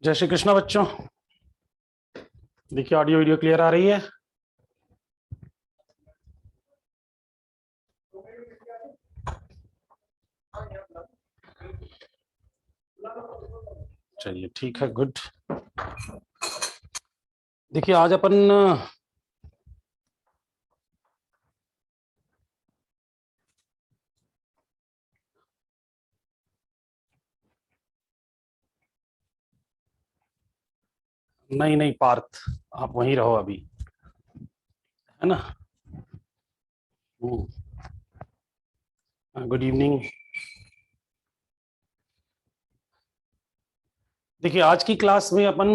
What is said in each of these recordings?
जय श्री कृष्णा बच्चों। देखिए ऑडियो वीडियो क्लियर आ रही है। चलिए ठीक है, गुड। देखिए आज अपन नहीं नहीं पार्थ, आप वहीं रहो अभी, है ना। Good evening. देखिए आज की क्लास में अपन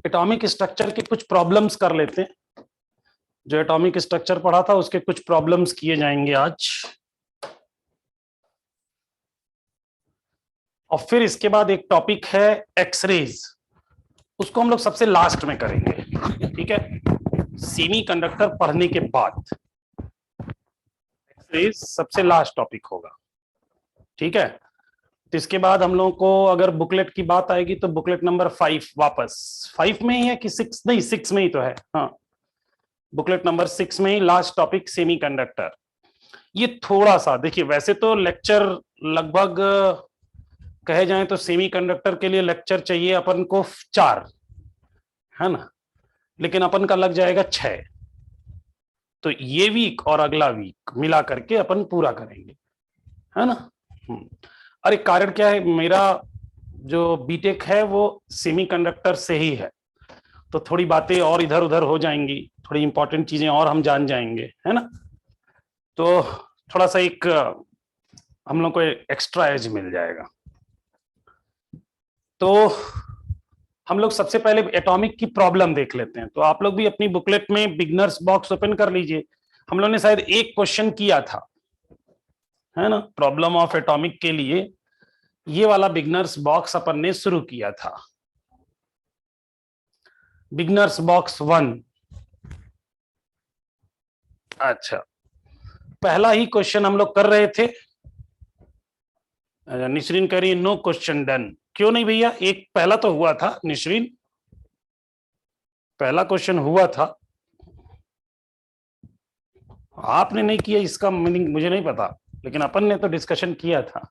एटॉमिक स्ट्रक्चर के कुछ प्रॉब्लम्स कर लेते हैं। जो एटॉमिक स्ट्रक्चर पढ़ा था उसके कुछ प्रॉब्लम्स किए जाएंगे आज, और फिर इसके बाद एक टॉपिक है एक्सरेज, उसको हम लोग सबसे लास्ट में करेंगे। ठीक है, सेमी कंडक्टर पढ़ने के बाद एक्सरेज सबसे लास्ट टॉपिक होगा। ठीक है, तो इसके बाद हम लोगों को अगर बुकलेट की बात आएगी तो बुकलेट नंबर 5, वापस 5 में ही है कि 6, नहीं 6 में ही तो है। हाँ, बुकलेट नंबर 6 में ही लास्ट टॉपिक सेमी कंडक्टर। ये थोड़ा सा देखिए, वैसे तो लेक्चर लगभग कहे जाए तो सेमी कंडक्टर के लिए लेक्चर चाहिए अपन को 4, है ना, लेकिन अपन का लग जाएगा 6। तो ये वीक और अगला वीक मिला करके अपन पूरा करेंगे, है ना। अरे कारण क्या है, मेरा जो बीटेक है वो सेमीकंडक्टर से ही है, तो थोड़ी बातें और इधर उधर हो जाएंगी, थोड़ी इंपॉर्टेंट चीजें और हम जान जाएंगे, है ना। तो थोड़ा सा एक हम लोग को एक्स्ट्रा एज मिल जाएगा। तो हम लोग सबसे पहले एटॉमिक की प्रॉब्लम देख लेते हैं। तो आप लोग भी अपनी बुकलेट में बिगनर्स बॉक्स ओपन कर लीजिए। हम लोग ने शायद एक क्वेश्चन किया था, है ना, प्रॉब्लम ऑफ एटॉमिक के लिए ये वाला बिगनर्स बॉक्स अपन ने शुरू किया था, बिगनर्स बॉक्स 1। अच्छा, पहला ही क्वेश्चन हम लोग कर रहे थे। निशरीन कह रही है नो क्वेश्चन डन। क्यों नहीं भैया, एक पहला तो हुआ था निशरीन, पहला क्वेश्चन हुआ था, आपने नहीं किया इसका मीनिंग मुझे नहीं पता, लेकिन अपन ने तो डिस्कशन किया था।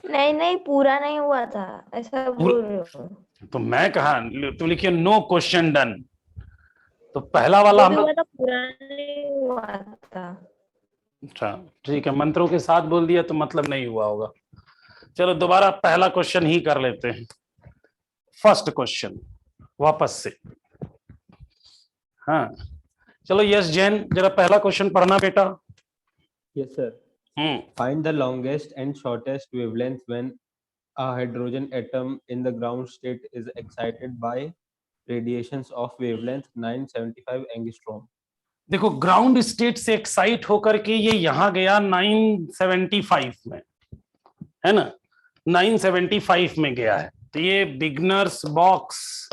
नहीं नहीं, पूरा नहीं हुआ था, ऐसा बोल रहे हो? तो मैं कहा, तुम लिखिए नो क्वेश्चन डन। तो पहला वाला जो हम भी लोग, हुआ था पूरा नहीं हुआ था। अच्छा ठीक है, मंत्रों के साथ बोल दिया तो मतलब नहीं हुआ होगा। चलो दोबारा पहला क्वेश्चन ही कर लेते हैं, फर्स्ट क्वेश्चन वापस से। हाँ चलो, यस जैन, जरा पहला क्वेश्चन पढ़ना बेटा। Yes, sir. Find the longest and shortest wavelength when a hydrogen atom in the ground state is excited by radiations of wavelength 975 angstrom. देखो, ग्राउंड स्टेट से एक्साइट होकर के ये यहां गया 975 में, है ना, 975 में गया है। तो ये बिगनर्स बॉक्स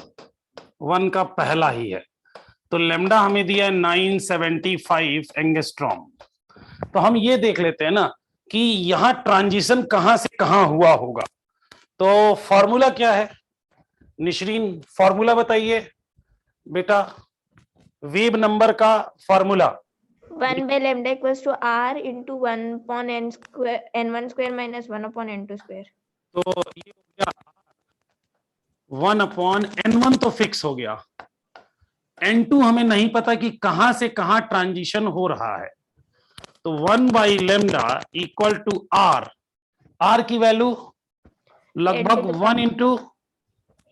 1 का पहला ही है। तो लेमडा हमें दिया है 975 एंगस्ट्रॉम। तो हम ये देख लेते हैं ना कि यहां ट्रांजिशन कहां से कहां हुआ होगा। तो फॉर्मूला क्या है निशरीन, फॉर्मूला बताइए बेटा, वेव नंबर का formula. 1 by lambda equals to r into 1 upon n square n1 square minus 1 upon n2 square. तो ये हो गया 1/n1 तो फिक्स हो गया, n2 हमें नहीं पता कि कहां से कहां ट्रांजिशन हो रहा है। तो 1/λ इक्वल टू आर, आर की वैल्यू लगभग 1 into,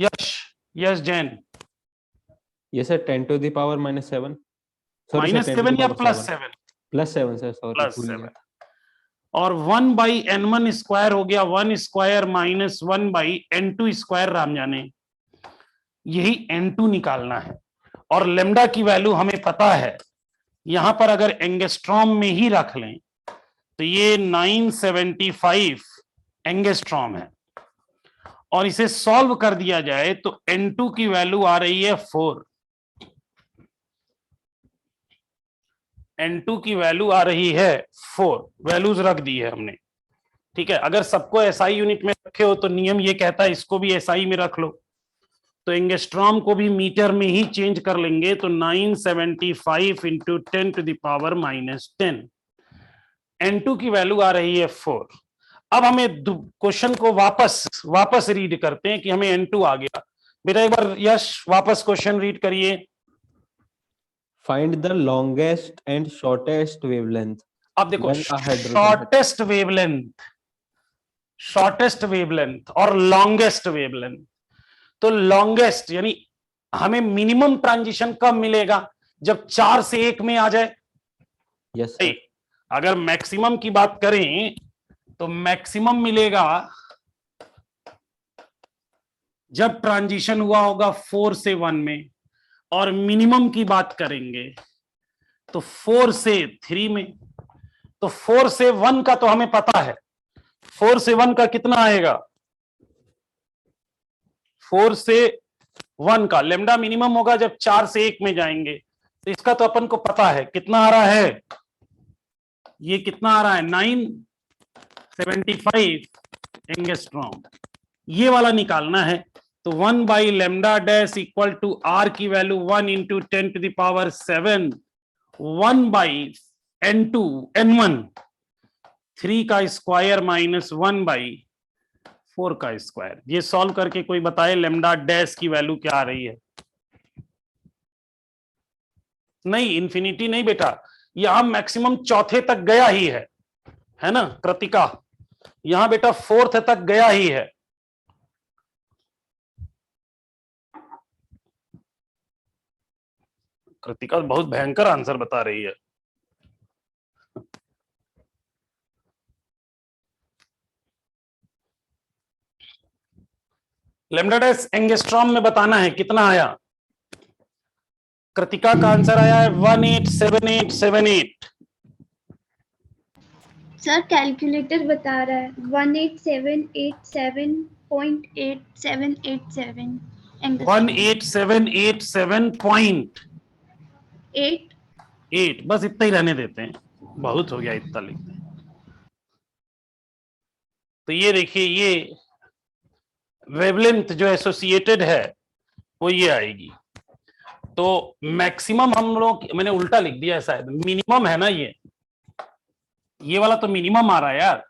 Yash Yash Jain, Yes, sir. 10 to the power minus 7. Sorry, sir. 10 to the -7 या power 7. +7, Plus 7, sir. Sorry. भूल +7। गया था। और 1/n1 स्क्वायर हो गया 1 square minus 1/n2 square, Ram जाने, यही n2 निकालना है। और लेमडा की वैल्यू हमें पता है, यहां पर अगर एंगस्ट्रॉम में ही रख लें तो ये 975 एंगस्ट्रॉम है। और इसे सॉल्व कर दिया जाए तो n2 की वैल्यू आ रही है 4, n2 की वैल्यू आ रही है 4, वैल्यूज रख दी है हमने। ठीक है, अगर सबको एसआई यूनिट में रखे हो तो नियम ये कहता है इसको भी एसआई में रख लो। तो एंगस्ट्रॉम को भी मीटर में ही चेंज कर लेंगे। तो 975 into 10 to the power -10, n2 की वैल्यू आ रही है 4। अब हमें क्वेश्चन को वापस रीड करते हैं कि हमें n2 आ गया। बेटा एक बार यश वापस क्वेश्चन रीड करिए। Find the longest and shortest wavelength. अब देखो, when a hydrogen shortest wavelength और लॉन्गेस्ट वेवलेंथ। तो लॉन्गेस्ट यानी हमें मिनिमम ट्रांजिशन कब मिलेगा, जब 4 से 1 में आ जाए। Yes, sir. अगर मैक्सिमम की बात करें तो मैक्सिमम मिलेगा जब ट्रांजिशन हुआ होगा 4 से 1 में, और मिनिमम की बात करेंगे तो 4 से 3 में। तो 4 से 1 का तो हमें पता है, 4 से 1 का कितना आएगा, 4 से 1 का लेमडा मिनिमम होगा जब 4 से 1 में जाएंगे। तो इसका तो अपन को पता है कितना आ रहा है, ये कितना आ रहा है 975 एंगस्ट्रॉम, ये वाला निकालना है। तो 1/λ डैश इक्वल टू आर की value 1 into 10 to the power 7, 1/n2 n1 3 का स्क्वायर माइनस 1/4 का स्क्वायर। ये सॉल्व करके कोई बताए लेमडा डैश की वैल्यू क्या आ रही है। नहीं, इंफिनिटी नहीं बेटा, यहां मैक्सिमम चौथे तक गया ही है ना कृतिका, यहां बेटा 4th तक गया ही है। कृतिका बहुत भयंकर आंसर बता रही है। लैम्डा डैश एंगस्ट्रॉम में बताना है कितना आया। कृतिका का आंसर आया है 187878। सर कैलकुलेटर बता रहा है 18787.8787 1877.8 बस इतना ही रहने देते हैं, बहुत हो गया इतना लिखते हैं। तो ये देखिए, ये वेवलेंथ जो एसोसिएटेड है वो ये आएगी। तो मैक्सिमम हम लोग, मैंने उल्टा लिख दिया है शायद, मिनिमम है ना ये वाला तो मिनिमम आ रहा है यार,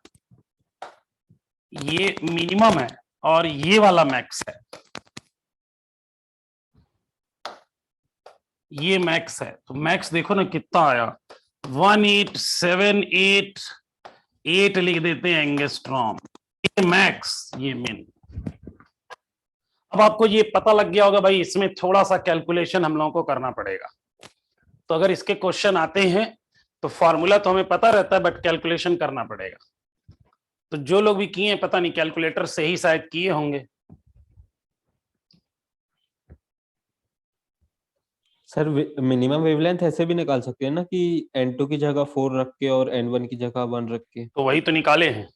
ये मिनिमम है और ये वाला मैक्स है, ये मैक्स है। तो मैक्स देखो ना कितना आया, 18788 लिख देते हैं एंगस्ट्रॉम, ये मैक्स, ये मिन। अब आपको ये पता लग गया होगा भाई, इसमें थोड़ा सा कैलकुलेशन हम लोगों को करना पड़ेगा। तो अगर इसके क्वेश्चन आते हैं तो फॉर्मूला तो हमें पता रहता है, बट कैलकुलेशन करना पड़ेगा। तो जो लोग भी किए हैं, पता नहीं कैलकुलेटर से ही शायद किए होंगे। सर मिनिमम वेवलेंथ ऐसे भी निकाल सकते हैं ना कि n2 की जगह 4 रख के और n1 की जगह 1 रख के। तो वही तो निकाले हैं।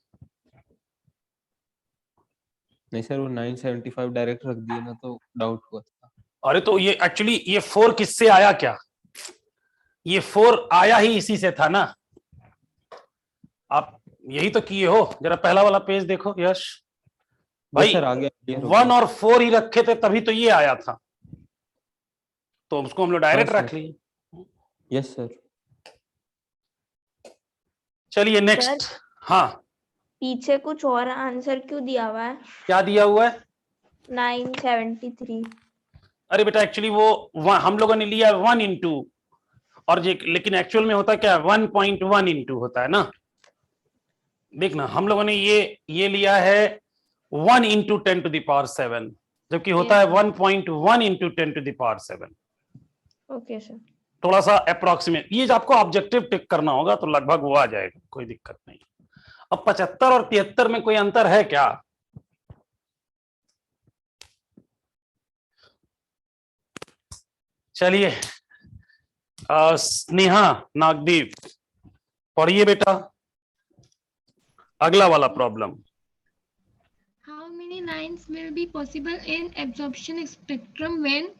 नहीं सर, वो 975 डायरेक्ट रख दिए ना, तो डाउट हुआ था। अरे तो ये एक्चुअली ये 4 किससे आया क्या, ये 4 आया ही इसी से था ना। आप यही तो किए हो, जरा पहला वाला पेज देखो यश भाई, सर आगे 1 और 4 ही रखे थे तभी तो ये आया था, तो उसको हम लोग डायरेक्ट रख लिए। Yes sir. चलिए नेक्स्ट। हाँ पीछे कुछ और आंसर क्यों दिया हुआ है? क्या दिया हुआ है? 973। अरे बेटा एक्चुअली वो हम लोगों ने लिया 1 इंटू, और लेकिन एक्चुअल में होता क्या है, 1.1 इंटू होता है ना। देखना हम लोगों ने ये लिया है 1 इंटू 10 टू द पावर 7, जबकि होता है 1.1 into 10 to the power 7। Okay sir. थोड़ा सा अप्रोक्सीमेट, ये आपको ऑब्जेक्टिव टिक करना होगा तो लगभग वो आ जाएगा, कोई दिक्कत नहीं। अब 75 और 73 में कोई अंतर है क्या? चलिए स्नेहा नागदीप पढ़िए बेटा अगला वाला problem. How many lines will be possible in absorption spectrum when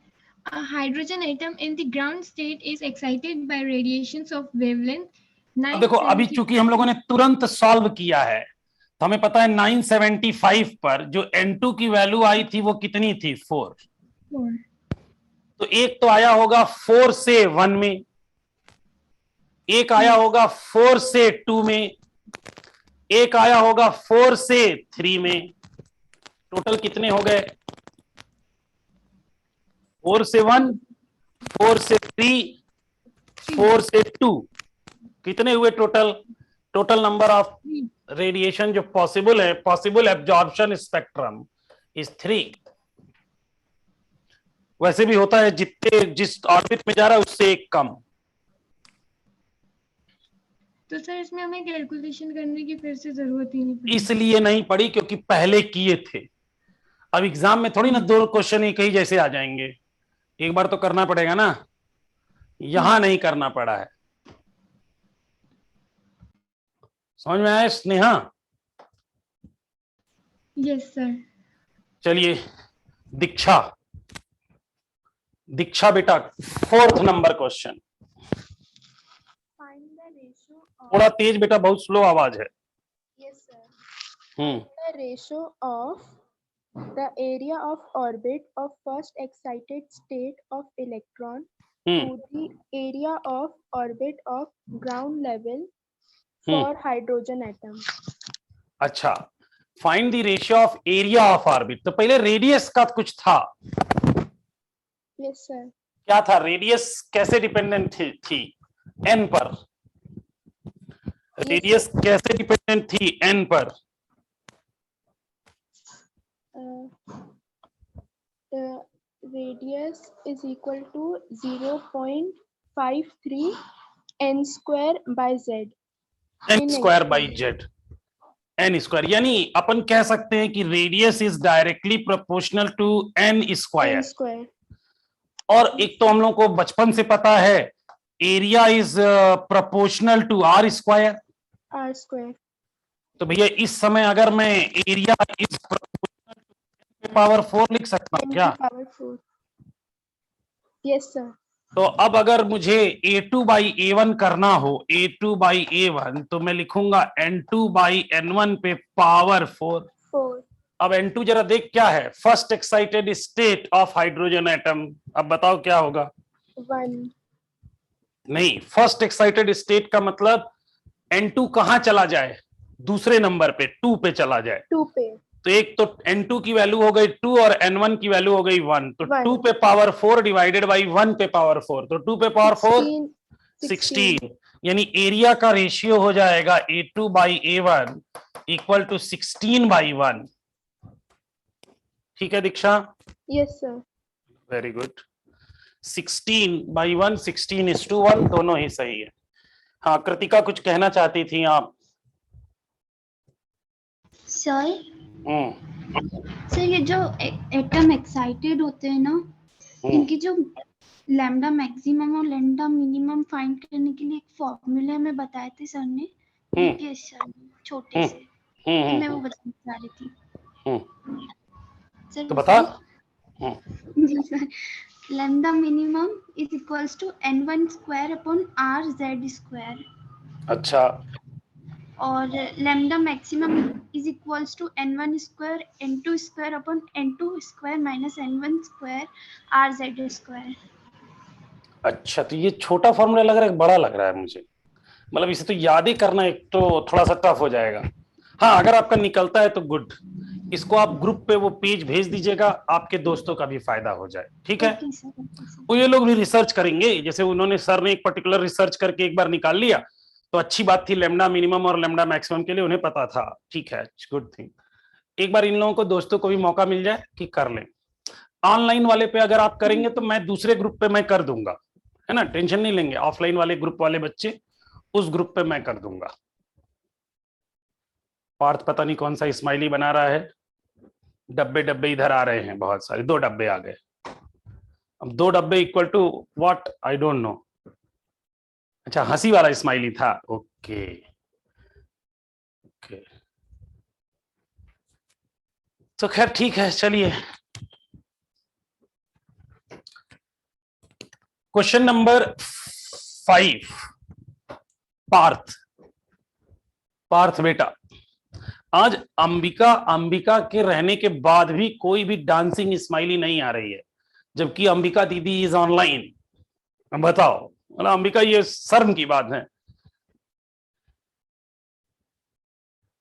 a hydrogen atom in the ground state is excited by radiations of wavelength 9? अब देखो अभी चूंकि हम लोगों ने तुरंत सॉल्व किया है तो हमें पता है 975 पर जो N2 की वैल्यू आई थी वो कितनी थी, 4। तो एक तो आया होगा 4 से 1 में, एक आया होगा 4 से 2 में, एक आया होगा 4 से 3 में। टोटल कितने हो गए? 4 से 1, 4 से 3, 4 से 2, कितने हुए total? Total number of radiation जो पॉसिबल है, पॉसिबल एब्जॉर्प्शन स्पेक्ट्रम इज 3। वैसे भी होता है जिस ऑर्बिट में जा रहा है उससे एक कम। तो सर इसमें हमें कैलकुलेशन करने की फिर से जरूरत ही नहीं पड़ी। इसलिए नहीं पड़ी क्योंकि पहले किए थे। अब एग्जाम में थोड़ी ना 2 क्वेश्चन एक ही जैसे आ जाएंगे, एक बार तो करना पड़ेगा ना, यहां नहीं करना पड़ा है। समझ में आया स्नेहा? Yes sir. चलिए दीक्षा बेटा 4th नंबर क्वेश्चन। थोड़ा तेज बेटा, बहुत स्लो आवाज है। Yes, sir. The ratio of the area of orbit of first excited state of electron to the area of orbit of ground level for hydrogen atom. अच्छा, find the ratio of area of orbit. तो पहले radius का कुछ था। Yes, sir. क्या था? Radius कैसे dependent थी? एन पर। रेडियस कैसे डिपेंडेंट थी? एन पर। The radius is equal to 0.53 n square by z. n square by z। N square, यानी अपन कह सकते हैं कि radius is directly proportional to N square. Square. और एक तो हम लोग को बचपन से पता है area is proportional to R square. R square. तो भैया इस समय अगर मैं एरिया इज पावर 4 लिख सकता हूं क्या? पावर 4। Yes sir. तो अब अगर मुझे A2 बाई A1 करना हो, A2 बाई A1, तो मैं लिखूंगा N2 बाई N1 पे पावर 4। 4। अब N2 जरा देख क्या है, first excited state of hydrogen atom. अब बताओ क्या होगा? 1। नहीं, फर्स्ट एक्साइटेड स्टेट का मतलब N2 कहां चला जाए? दूसरे नंबर पे 2 पे चला जाए। 2 पे। तो एक तो N2 की वैल्यू हो गई 2 और N1 की वैल्यू हो गई 1, तो 2 पे पावर 4 डिवाइडेड बाई 1 पे पावर 4, तो 2 पे पावर 4 16, यानी एरिया का रेशियो हो जाएगा A2 by A1 equal to 16 by 1। ठीक है Diksha? Yes sir. Very good. 16 by 1, 16:1 दोनों ही सही है। हाँ कृतिका कुछ कहना चाहती थी आप? सर सर ये जो एटम एक्साइटेड होते हैं ना, इनकी जो लैम्डा मैक्सिमम और लैम्डा मिनिमम फाइंड करने के लिए एक फॉर्मूला में बताए थे सर ने, छोटे से, तो मैं वो बताना चाह रही थी सर। तो बता। Lambda minimum is equals to n1 square upon r z square. अच्छा। और lambda maximum is equals to n1 square n2 square upon n2 square minus n1 square r z square. अच्छा, तो ये छोटा फॉर्मूला लग रहा है, बड़ा लग रहा है मुझे। मतलब इसे तो याद ही करना एक तो थोड़ा सा टफ हो जाएगा। हाँ अगर आपका निकलता है तो गुड, इसको आप ग्रुप पे वो पेज भेज दीजिएगा, आपके दोस्तों का भी फायदा हो जाए। ठीक है? वो ये लोग भी रिसर्च करेंगे, जैसे उन्होंने सर ने एक पर्टिकुलर रिसर्च करके एक बार निकाल लिया तो अच्छी बात थी, लैम्डा मिनिमम और लैम्डा मैक्सिमम के लिए उन्हें पता था। ठीक है, गुड थिंग। एक बार इन लोगों को दोस्तों को भी मौका मिल जाए कि कर लें। ऑनलाइन वाले पे अगर आप करेंगे तो मैं दूसरे ग्रुप पे मैं कर दूंगा, है ना, टेंशन नहीं लेंगे। ऑफलाइन वाले ग्रुप वाले बच्चे उस ग्रुप पे मैं कर दूंगा। पार्थ पता नहीं कौन सा स्माइली बना रहा है, डब्बे डब्बे इधर आ रहे हैं बहुत सारे, 2 डब्बे आ गए। अब 2 डब्बे equal to what, I don't know. अच्छा हंसी वाला स्माइली था, ओके ओके। तो खैर ठीक है, चलिए क्वेश्चन नंबर 5। पार्थ बेटा, आज अंबिका के रहने के बाद भी कोई भी डांसिंग स्माइली नहीं आ रही है, जबकि अंबिका दीदी इज ऑनलाइन। बताओ, मतलब अंबिका, ये शर्म की बात है।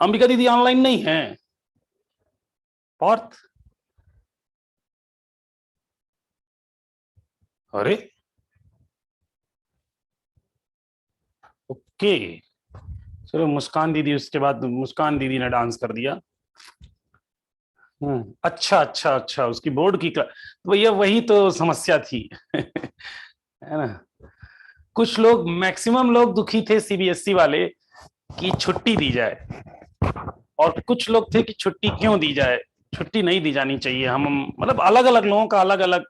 अंबिका दीदी ऑनलाइन नहीं है। पार्थ, अरे ओके, चलो मुस्कान दीदी, उसके बाद मुस्कान दीदी ने डांस कर दिया। अच्छा अच्छा अच्छा, उसकी बोर्ड की तो भैया वही तो समस्या थी है ना। कुछ लोग, मैक्सिमम लोग दुखी थे सीबीएसई वाले कि छुट्टी दी जाए, और कुछ लोग थे कि छुट्टी क्यों दी जाए, छुट्टी नहीं दी जानी चाहिए। हम मतलब अलग अलग लोगों का अलग अलग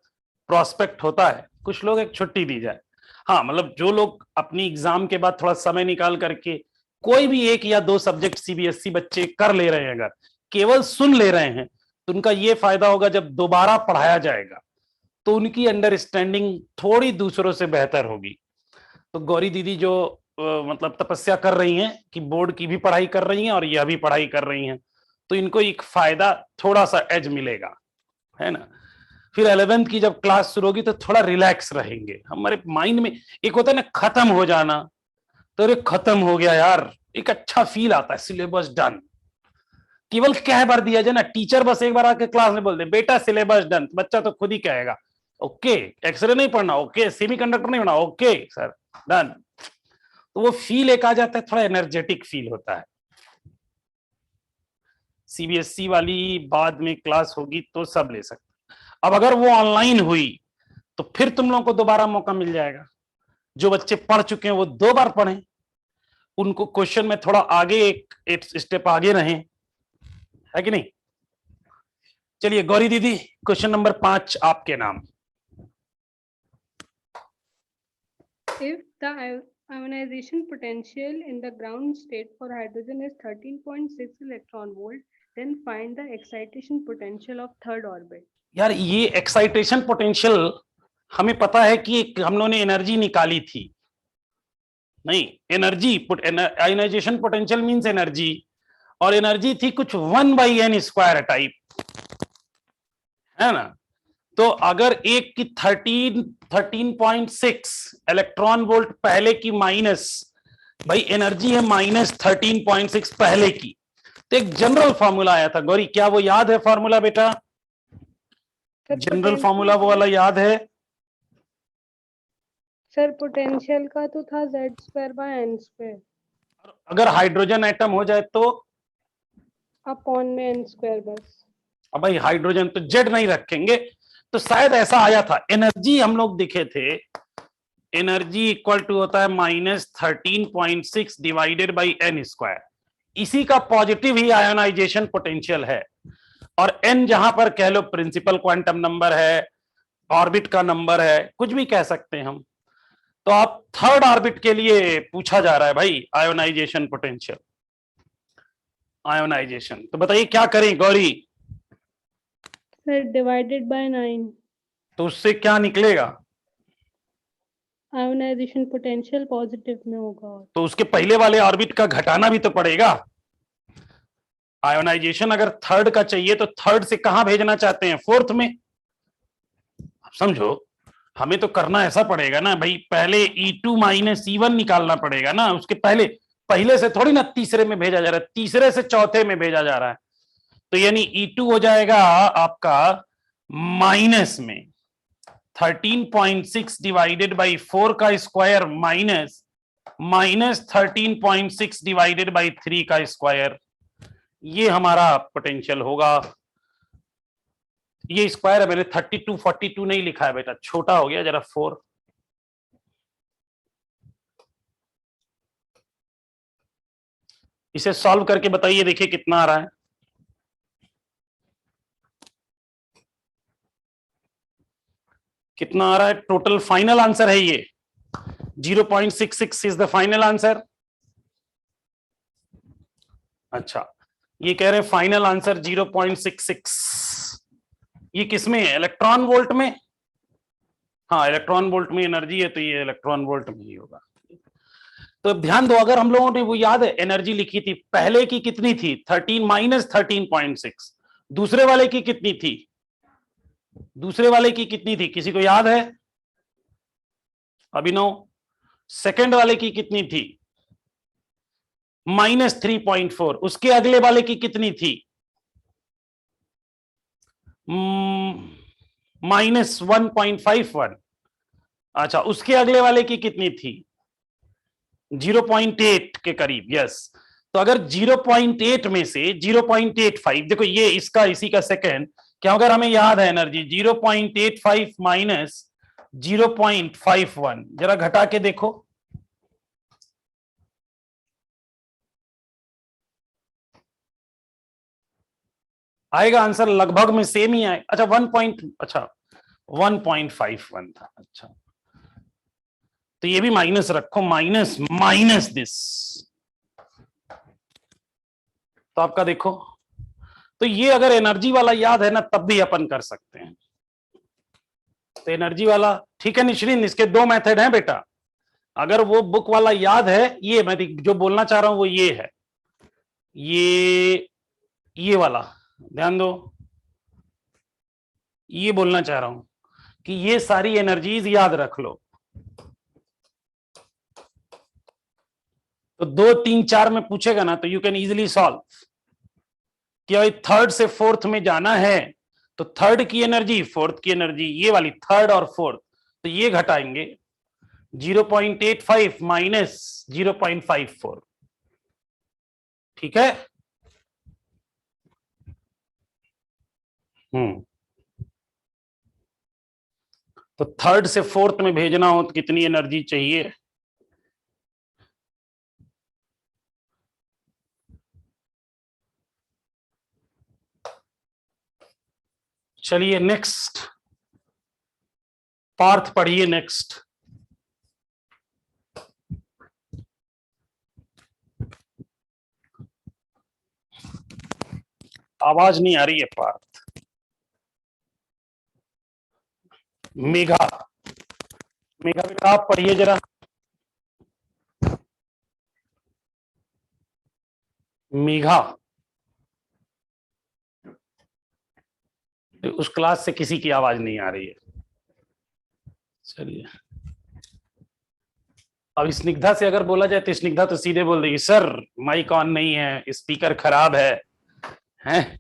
प्रोस्पेक्ट होता है। कुछ लोग एक छुट्टी दी जाए। हाँ मतलब जो लोग अपनी एग्जाम के बाद थोड़ा समय निकाल करके कोई भी 1 या 2 सब्जेक्ट सीबीएसई बच्चे कर ले रहे हैं, अगर केवल सुन ले रहे हैं, तो उनका ये फायदा होगा, जब दोबारा पढ़ाया जाएगा तो उनकी अंडरस्टैंडिंग थोड़ी दूसरों से बेहतर होगी। तो गौरी दीदी जो मतलब तपस्या कर रही हैं कि बोर्ड की भी पढ़ाई कर रही हैं और यह भी पढ़ाई कर रही हैं, तो इनको एक फायदा, थोड़ा सा एज मिलेगा, है ना। फिर 11th की जब क्लास शुरू होगी तो थोड़ा रिलैक्स रहेंगे। हमारे माइंड में एक होता है ना खत्म हो जाना, तो अरे खत्म हो गया यार, एक अच्छा फील आता है, सिलेबस डन। केवल कह भर दिया जाए ना, टीचर बस एक बार आके क्लास में बोल दे बेटा सिलेबस डन, बच्चा तो खुद ही कहेगा ओके, एक्सरे नहीं पढ़ना, ओके, सेमीकंडक्टर नहीं पढ़ना, ओके सर डन। तो वो फील एक आ जाता है, थोड़ा एनर्जेटिक फील होता है। सीबीएसई वाली बाद में क्लास होगी तो सब ले सकते। अब अगर वो ऑनलाइन हुई तो फिर तुम लोगों को दोबारा मौका मिल जाएगा। जो बच्चे पढ़ चुके हैं वो 2 बार पढ़ें, उनको क्वेश्चन में थोड़ा आगे एक स्टेप आगे रहे, है कि नहीं। चलिए गौरी दीदी, क्वेश्चन नंबर 5 आपके नाम। If the ionization potential in the ground state for hydrogen is 13.6 electron volt, then find the excitation potential of third orbit. यार ये एक्साइटेशन पोटेंशियल हमें पता है कि हम लोगों ने एनर्जी निकाली थी, नहीं energy ionization potential means energy, और एनर्जी थी कुछ 1/n² टाइप, है ना। तो अगर एक की 13.6 इलेक्ट्रॉन वोल्ट पहले की माइनस, भाई एनर्जी है -13.6 पहले की, तो एक जनरल फॉर्मूला आया था गौरी, क्या वो याद है फॉर्मूला बेटा? जनरल फॉर्मूला वो वाला याद है? सर पोटेंशियल का तो था Z²/n²। अगर हाइड्रोजन एटम हो जाए तो अपॉन में n² बस। अब भाई हाइड्रोजन तो जेड नहीं रखेंगे, तो शायद ऐसा आया था। एनर्जी हम लोग दिखे थे, एनर्जी इक्वल टू होता है -13.6 डिवाइडेड बाई n²। इसी का पॉजिटिव ही आयोनाइजेशन पोटेंशियल है, और n जहां पर कह लो प्रिंसिपल क्वांटम नंबर है, ऑर्बिट का नंबर है, कुछ भी कह सकते हैं हम। तो आप थर्ड ऑर्बिट के लिए पूछा जा रहा है भाई आयोनाइजेशन पोटेंशियल, आयोनाइजेशन। तो बताइए क्या करें गौरी? Sir divided by 9। तो उससे क्या निकलेगा? आयोनाइजेशन पोटेंशियल पॉजिटिव में होगा। तो उसके पहले वाले ऑर्बिट का घटाना भी तो पड़ेगा। आयोनाइजेशन अगर थर्ड का चाहिए तो थर्ड से कहां भेजना चाहते हैं? फोर्थ में। आप समझो, हमें तो करना ऐसा पड़ेगा ना भाई, पहले E2 - E1 निकालना पड़ेगा ना, उसके पहले से थोड़ी ना तीसरे में भेजा जा रहा है, तीसरे से चौथे में भेजा जा रहा है। तो यानी E2 हो जाएगा आपका माइनस में 13.6 डिवाइडेड बाई 4 का स्क्वायर माइनस -13.6 डिवाइडेड बाई 3 का स्क्वायर। ये हमारा पोटेंशियल होगा। ये स्क्वायर है, मैंने 32 42 नहीं लिखा है बेटा, छोटा हो गया जरा 4। इसे सॉल्व करके बताइए, देखिए कितना आ रहा है। कितना आ रहा है? टोटल फाइनल आंसर है ये 0.66 इज द फाइनल आंसर। अच्छा, ये कह रहे हैं फाइनल आंसर 0.66। ये किसमें है? इलेक्ट्रॉन वोल्ट में। हाँ, इलेक्ट्रॉन वोल्ट में एनर्जी है, तो ये इलेक्ट्रॉन वोल्ट में ही होगा। तो ध्यान दो, अगर हम लोगों ने वो याद है एनर्जी लिखी थी, पहले की कितनी थी? 13 - 13.6। दूसरे वाले की कितनी थी? दूसरे वाले की कितनी थी? किसी को याद है? अभिनव। सेकंड वाले की कितनी थी? -3.4। उसके अगले वाले की कितनी थी? -1.51। अच्छा, उसके अगले वाले की कितनी थी? 0.8 के करीब। यस, तो अगर 0.8 में से 0.85, देखो ये इसका इसी का सेकंड, क्या अगर हमें याद है एनर्जी 0.85 माइनस 0.51, जरा घटा के देखो। आएगा आंसर लगभग में सेम ही आए। अच्छा 1.51 था। अच्छा, तो ये भी माइनस रखो, माइनस दिस, तो आपका देखो। तो ये अगर एनर्जी वाला याद है ना, तब भी अपन कर सकते हैं। तो एनर्जी वाला ठीक है निश्चिन, इसके 2 मेथड हैं बेटा। अगर वो बुक वाला याद है, ये मैं जो बोलना चाह रहा हूं वो ये है, ये वाला ध्यान दो, ये बोलना चाह रहा हूं कि ये सारी एनर्जीज याद रख लो। तो 2 3 4 में पूछेगा ना, तो यू कैन इजीली सॉल्व कि भाई थर्ड से फोर्थ में जाना है, तो थर्ड की एनर्जी, फोर्थ की एनर्जी, ये वाली थर्ड और फोर्थ, तो ये घटाएंगे 0.85 माइनस 0.54। ठीक है। तो थर्ड से फोर्थ में भेजना हो तो कितनी एनर्जी चाहिए? चलिए नेक्स्ट पार्थ पढ़िए नेक्स्ट। आवाज नहीं आ रही है पार्थ। मेघा, मेघा बेटा आप पढ़िए जरा। मेघा, उस क्लास से किसी की आवाज नहीं आ रही है। चलिए अब स्निग्धा से अगर बोला जाए तो स्निग्धा तो सीधे बोल देगी सर माइक ऑन नहीं है, स्पीकर खराब है, हैं?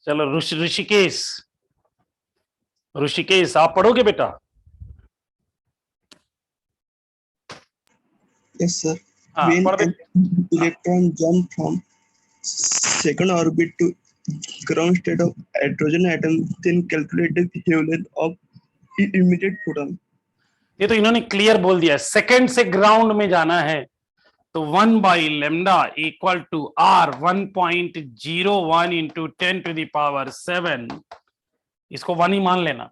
चलो ऋषिकेश, ऋषिकेश आप पढ़ोगे बेटा? Yes, sir. हाँ When पढ़ an electron jump from second orbit to ground state of hydrogen atom, then calculate the wavelength of immediate photon. ये तो इन्होंने क्लियर बोल दिया, सेकंड से ग्राउंड में जाना है तो 1/λ इक्वल टू r 1.01 इंटू 10⁻7, इसको 1 ही मान लेना।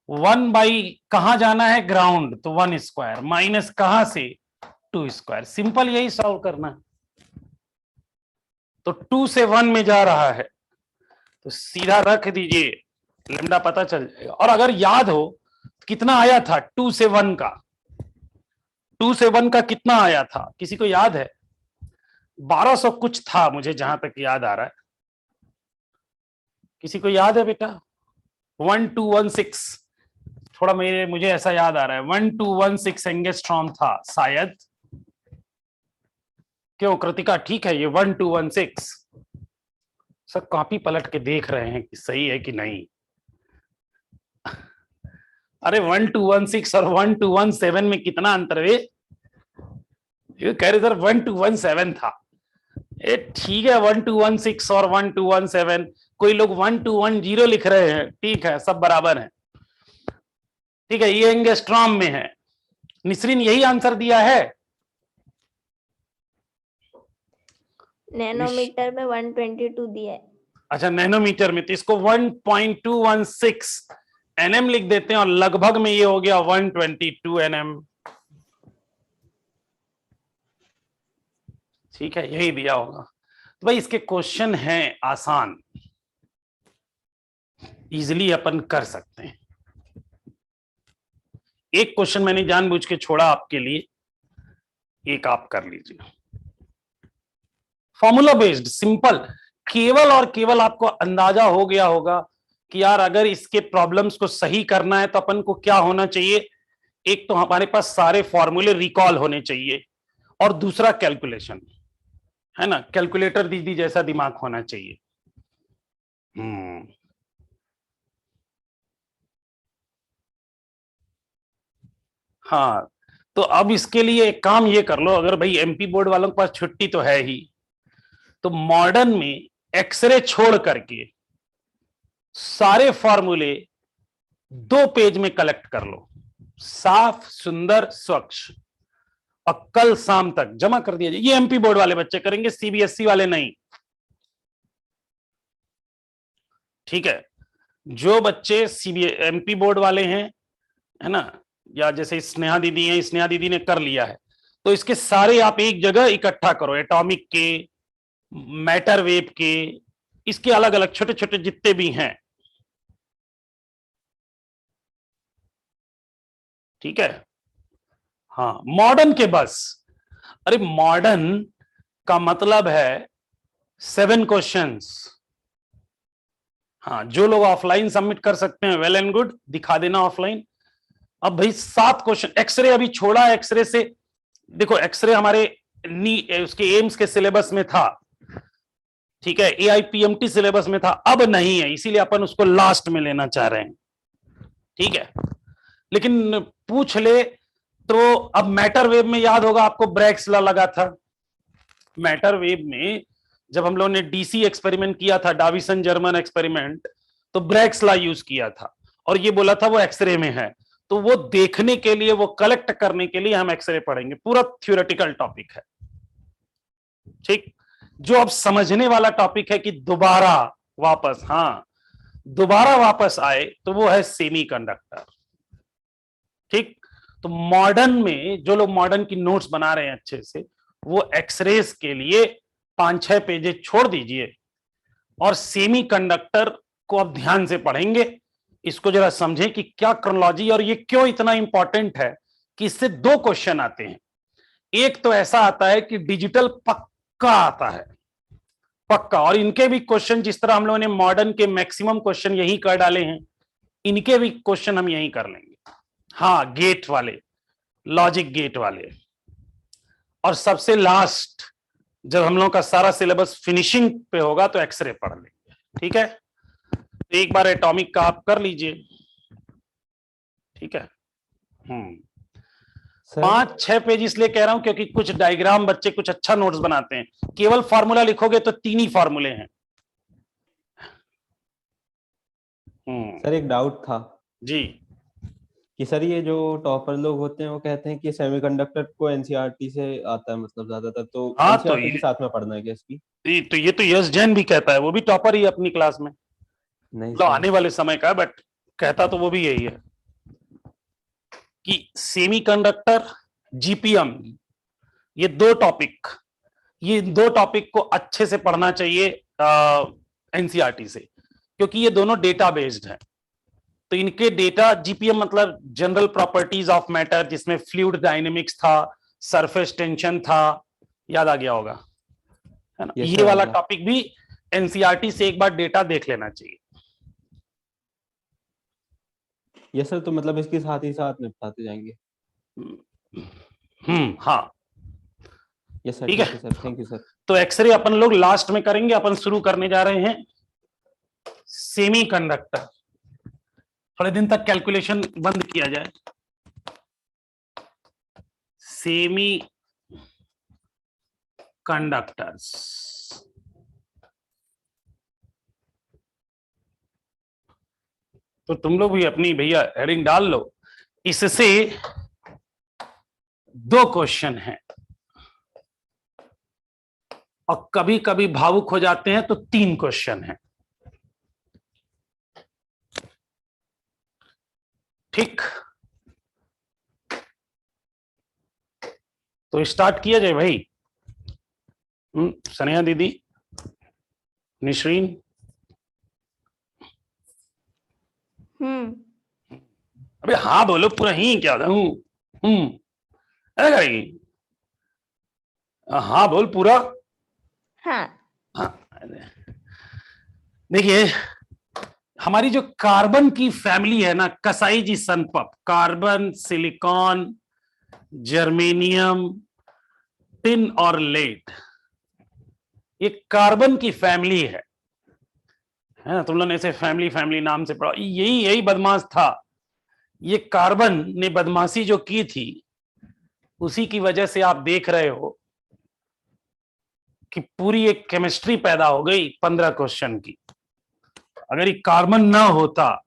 1 बाई कहां जाना है ग्राउंड, तो 1 स्क्वायर माइनस कहां से 2 स्क्वायर। सिंपल यही सॉल्व करना है। तो 2 से 1 में जा रहा है तो सीधा रख दीजिए, लैम्डा पता चल जाएगा। और अगर याद हो कितना आया था 2 से 1 का, 2 से 1 का कितना आया था किसी को याद है? 1200 कुछ था मुझे जहां तक याद आ रहा है। किसी को याद है बेटा? 1216, थोड़ा मुझे ऐसा याद आ रहा है 1216 एंगस्ट्रॉम था शायद। क्यों कृतिका ठीक है ये 1216? सब कॉपी पलट के देख रहे हैं कि सही है कि नहीं। अरे 1216 और 1217 में कितना अंतर है? ये कह रहे सर 1217 था। ये ठीक है 1216 और 1217, कोई लोग 1210 लिख रहे हैं, ठीक है सब बराबर है। ठीक है ये एंगस्ट्रॉम में है। निसरीन यही आंसर दिया है। नैनोमीटर में 122 दिया है। अच्छा नैनोमीटर में, तो इसको 1.216 nm लिख देते हैं और लगभग में ये हो गया 122 nm। ठीक है यही दिया होगा। तो भाई इसके क्वेश्चन हैं आसान, इजीली अपन कर सकते हैं। एक क्वेश्चन मैंने जानबूझ के छोड़ा आपके लिए, एक आप कर लीजिए। फॉर्मूला बेस्ड सिंपल, केवल और केवल आपको अंदाजा हो गया होगा कि यार अगर इसके प्रॉब्लम्स को सही करना है तो अपन को क्या होना चाहिए। एक तो हमारे पास सारे फॉर्मूले रिकॉल होने चाहिए और दूसरा कैलकुलेशन, है ना, कैलकुलेटर दीदी जैसा दिमाग होना चाहिए। हाँ तो अब इसके लिए एक काम ये कर लो, अगर भाई एमपी बोर्ड वालों के पास छुट्टी तो है ही, तो मॉडर्न में एक्सरे छोड़ करके सारे फॉर्मूले 2 पेज में कलेक्ट कर लो, साफ सुंदर स्वच्छ, और कल शाम तक जमा कर दिया जाए। ये एमपी बोर्ड वाले बच्चे करेंगे, सीबीएसई वाले नहीं। ठीक है जो बच्चे एमपी बोर्ड वाले हैं, है ना, या जैसे स्नेहा दीदी है, स्नेहा दीदी ने कर लिया है, तो इसके सारे आप एक जगह इकट्ठा करो, एटॉमिक के, मैटर वेव के, इसके अलग अलग छोटे छोटे जितने भी हैं। ठीक है हाँ मॉडर्न के बस। अरे मॉडर्न का मतलब है 7 क्वेश्चंस। हाँ जो लोग ऑफलाइन सबमिट कर सकते हैं वेल एंड गुड, दिखा देना ऑफलाइन। अब भाई 7 क्वेश्चन, एक्सरे अभी छोड़ा, एक्सरे से देखो, एक्सरे हमारे उसके एम्स के सिलेबस में था, ठीक है, एआईपीएमटी सिलेबस में था, अब नहीं है, इसीलिए अपन उसको लास्ट में लेना चाह रहे हैं। ठीक है लेकिन पूछ ले तो अब मैटर वेव में याद होगा आपको ब्रैग्स लॉ लगा था। मैटर वेव में जब हम लोगों ने डीसी एक्सपेरिमेंट किया था, डाविसन जर्मन एक्सपेरिमेंट, तो ब्रैग्स लॉ यूज किया था और ये बोला था वो एक्सरे में है। तो वो देखने के लिए, वो कलेक्ट करने के लिए हम एक्सरे पढ़ेंगे, पूरा थ्योरेटिकल टॉपिक है। ठीक जो अब समझने वाला टॉपिक है कि दोबारा वापस, हाँ दोबारा वापस आए, तो वो है सेमीकंडक्टर। ठीक, तो मॉडर्न में जो लोग मॉडर्न की नोट्स बना रहे हैं अच्छे से, वो एक्सरेज के लिए 5-6 पेजेस छोड़ दीजिए और सेमीकंडक्टर को अब ध्यान से पढ़ेंगे। इसको जरा समझें कि क्या क्रोनोलॉजी और ये क्यों इतना इंपॉर्टेंट है कि इससे 2 क्वेश्चन आते हैं। एक तो ऐसा आता है कि डिजिटल पक्का आता है, पक्का, और इनके भी क्वेश्चन जिस तरह हम लोगों ने मॉडर्न के मैक्सिमम क्वेश्चन यही कर डाले हैं, इनके भी क्वेश्चन हम यही कर लेंगे। हाँ, गेट वाले, लॉजिक गेट वाले। और सबसे लास्ट जब हम लोगों का सारा सिलेबस फिनिशिंग पे होगा तो एक्सरे पढ़ लेंगे। ठीक है, तो एक बार एटॉमिक का आप कर लीजिए। ठीक है, 5-6 पेज इसलिए कह रहा हूं क्योंकि कुछ डायग्राम बच्चे कुछ अच्छा नोट्स बनाते हैं, केवल फॉर्मूला लिखोगे तो 3 ही फॉर्मूले हैं। सर एक डाउट था जी, कि सर ये जो टॉपर लोग होते हैं वो कहते हैं कि सेमीकंडक्टर को एनसीईआरटी से आता है, मतलब ज्यादातर, तो हाँ, एनसीईआरटी के साथ में पढ़ना है क्या इसकी? तो ये तो यश जैन भी कहता है, वो भी टॉपर ही अपनी क्लास में, नहीं मतलब आने वाले समय का, बट कहता तो वो भी यही है कि सेमीकंडक्टर, जीपीएम, ये 2 टॉपिक को अच्छे से पढ़ना चाहिए एनसीईआरटी से, क्योंकि ये दोनों डेटा बेस्ड है। तो इनके डेटा, जीपीएम मतलब जनरल प्रॉपर्टीज ऑफ मैटर, जिसमें फ्लूइड डायनेमिक्स था, सरफेस टेंशन था, याद आ गया होगा, है ना? ये वाला टॉपिक भी एनसीईआरटी से एक बार डेटा देख लेना चाहिए। यस सर, तो मतलब इसके साथ ही साथ निपटाते जाएंगे। हाँ, यस सर, ठीक है सर, थैंक यू सर। तो एक्सरे अपन लोग लास्ट में करेंगे। अपन शुरू करने जा रहे हैं सेमीकंडक्टर। थोड़े दिन तक कैलकुलेशन बंद किया जाए। सेमी कंडक्टर्स, तो तुम लोग भी अपनी भैया हेडिंग डाल लो। इससे 2 क्वेश्चन हैं और कभी कभी भावुक हो जाते हैं तो 3 क्वेश्चन हैं। ठीक, तो स्टार्ट किया जाए भाई। सनेहा दीदी, निश्रीन, अबे हाँ बोलो, पूरा ही क्या ऐसा करेगी? हाँ बोल पूरा। हाँ, देखिए, हमारी जो कार्बन की फैमिली है ना, कसाई जी सनपप, कार्बन, सिलिकॉन, जर्मेनियम, टिन और लेड, ये कार्बन की फैमिली है ना? तुम लोगों ने ऐसे फैमिली फैमिली नाम से पढ़ा, यही बदमाश था। ये कार्बन ने बदमाशी जो की थी, उसी की वजह से आप देख रहे हो कि पूरी एक केमिस्ट्री पैदा हो गई 15 क्वेश्चन की। अगर ये कार्बन ना होता,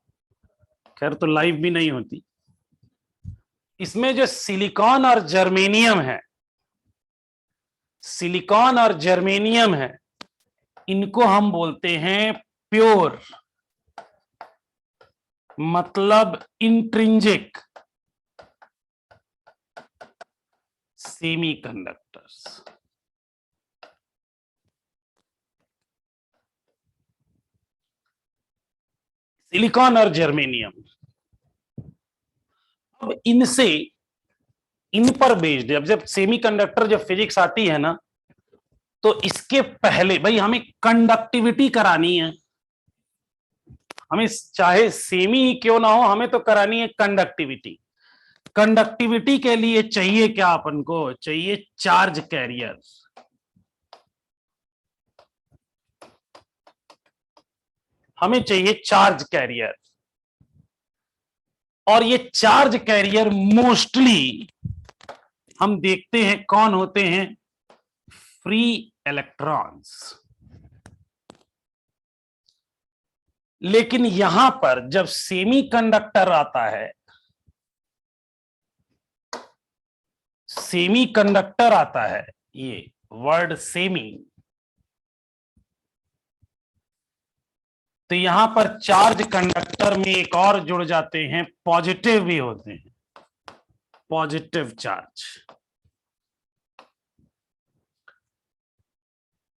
खैर तो लाइफ भी नहीं होती। इसमें जो सिलिकॉन और जर्मेनियम है, सिलिकॉन और जर्मेनियम है, इनको हम बोलते हैं प्योर, मतलब इंट्रिंजिक सेमीकंडक्टर्स। सिलिकॉन और जर्मेनियम, अब इनसे, इन पर बेस्ड, जब सेमीकंडक्टर, जब फिजिक्स आती है ना, तो इसके पहले भाई हमें कंडक्टिविटी करानी है। हमें चाहे सेमी ही क्यों ना हो, हमें तो करानी है कंडक्टिविटी। कंडक्टिविटी के लिए चाहिए क्या? अपन को चाहिए चार्ज कैरियर। हमें चाहिए चार्ज कैरियर, और ये चार्ज कैरियर मोस्टली हम देखते हैं कौन होते हैं? Free electrons. लेकिन यहां पर जब सेमीकंडक्टर आता है, सेमीकंडक्टर आता है, ये वर्ड सेमी, तो यहां पर चार्ज कंडक्टर में एक और जुड़ जाते हैं, पॉजिटिव भी होते हैं, पॉजिटिव चार्ज।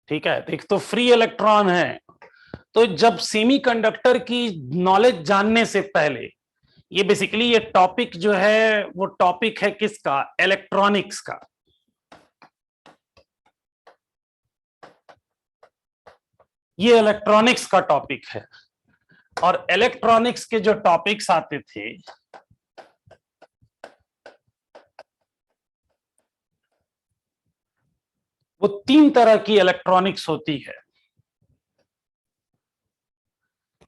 ठीक है, एक तो फ्री इलेक्ट्रॉन है। तो जब सेमीकंडक्टर की नॉलेज जानने से पहले, ये बेसिकली ये टॉपिक जो है वो टॉपिक है किसका? इलेक्ट्रॉनिक्स का। ये इलेक्ट्रॉनिक्स का टॉपिक है। और इलेक्ट्रॉनिक्स के जो टॉपिक्स आते थे वो 3 तरह की इलेक्ट्रॉनिक्स होती है।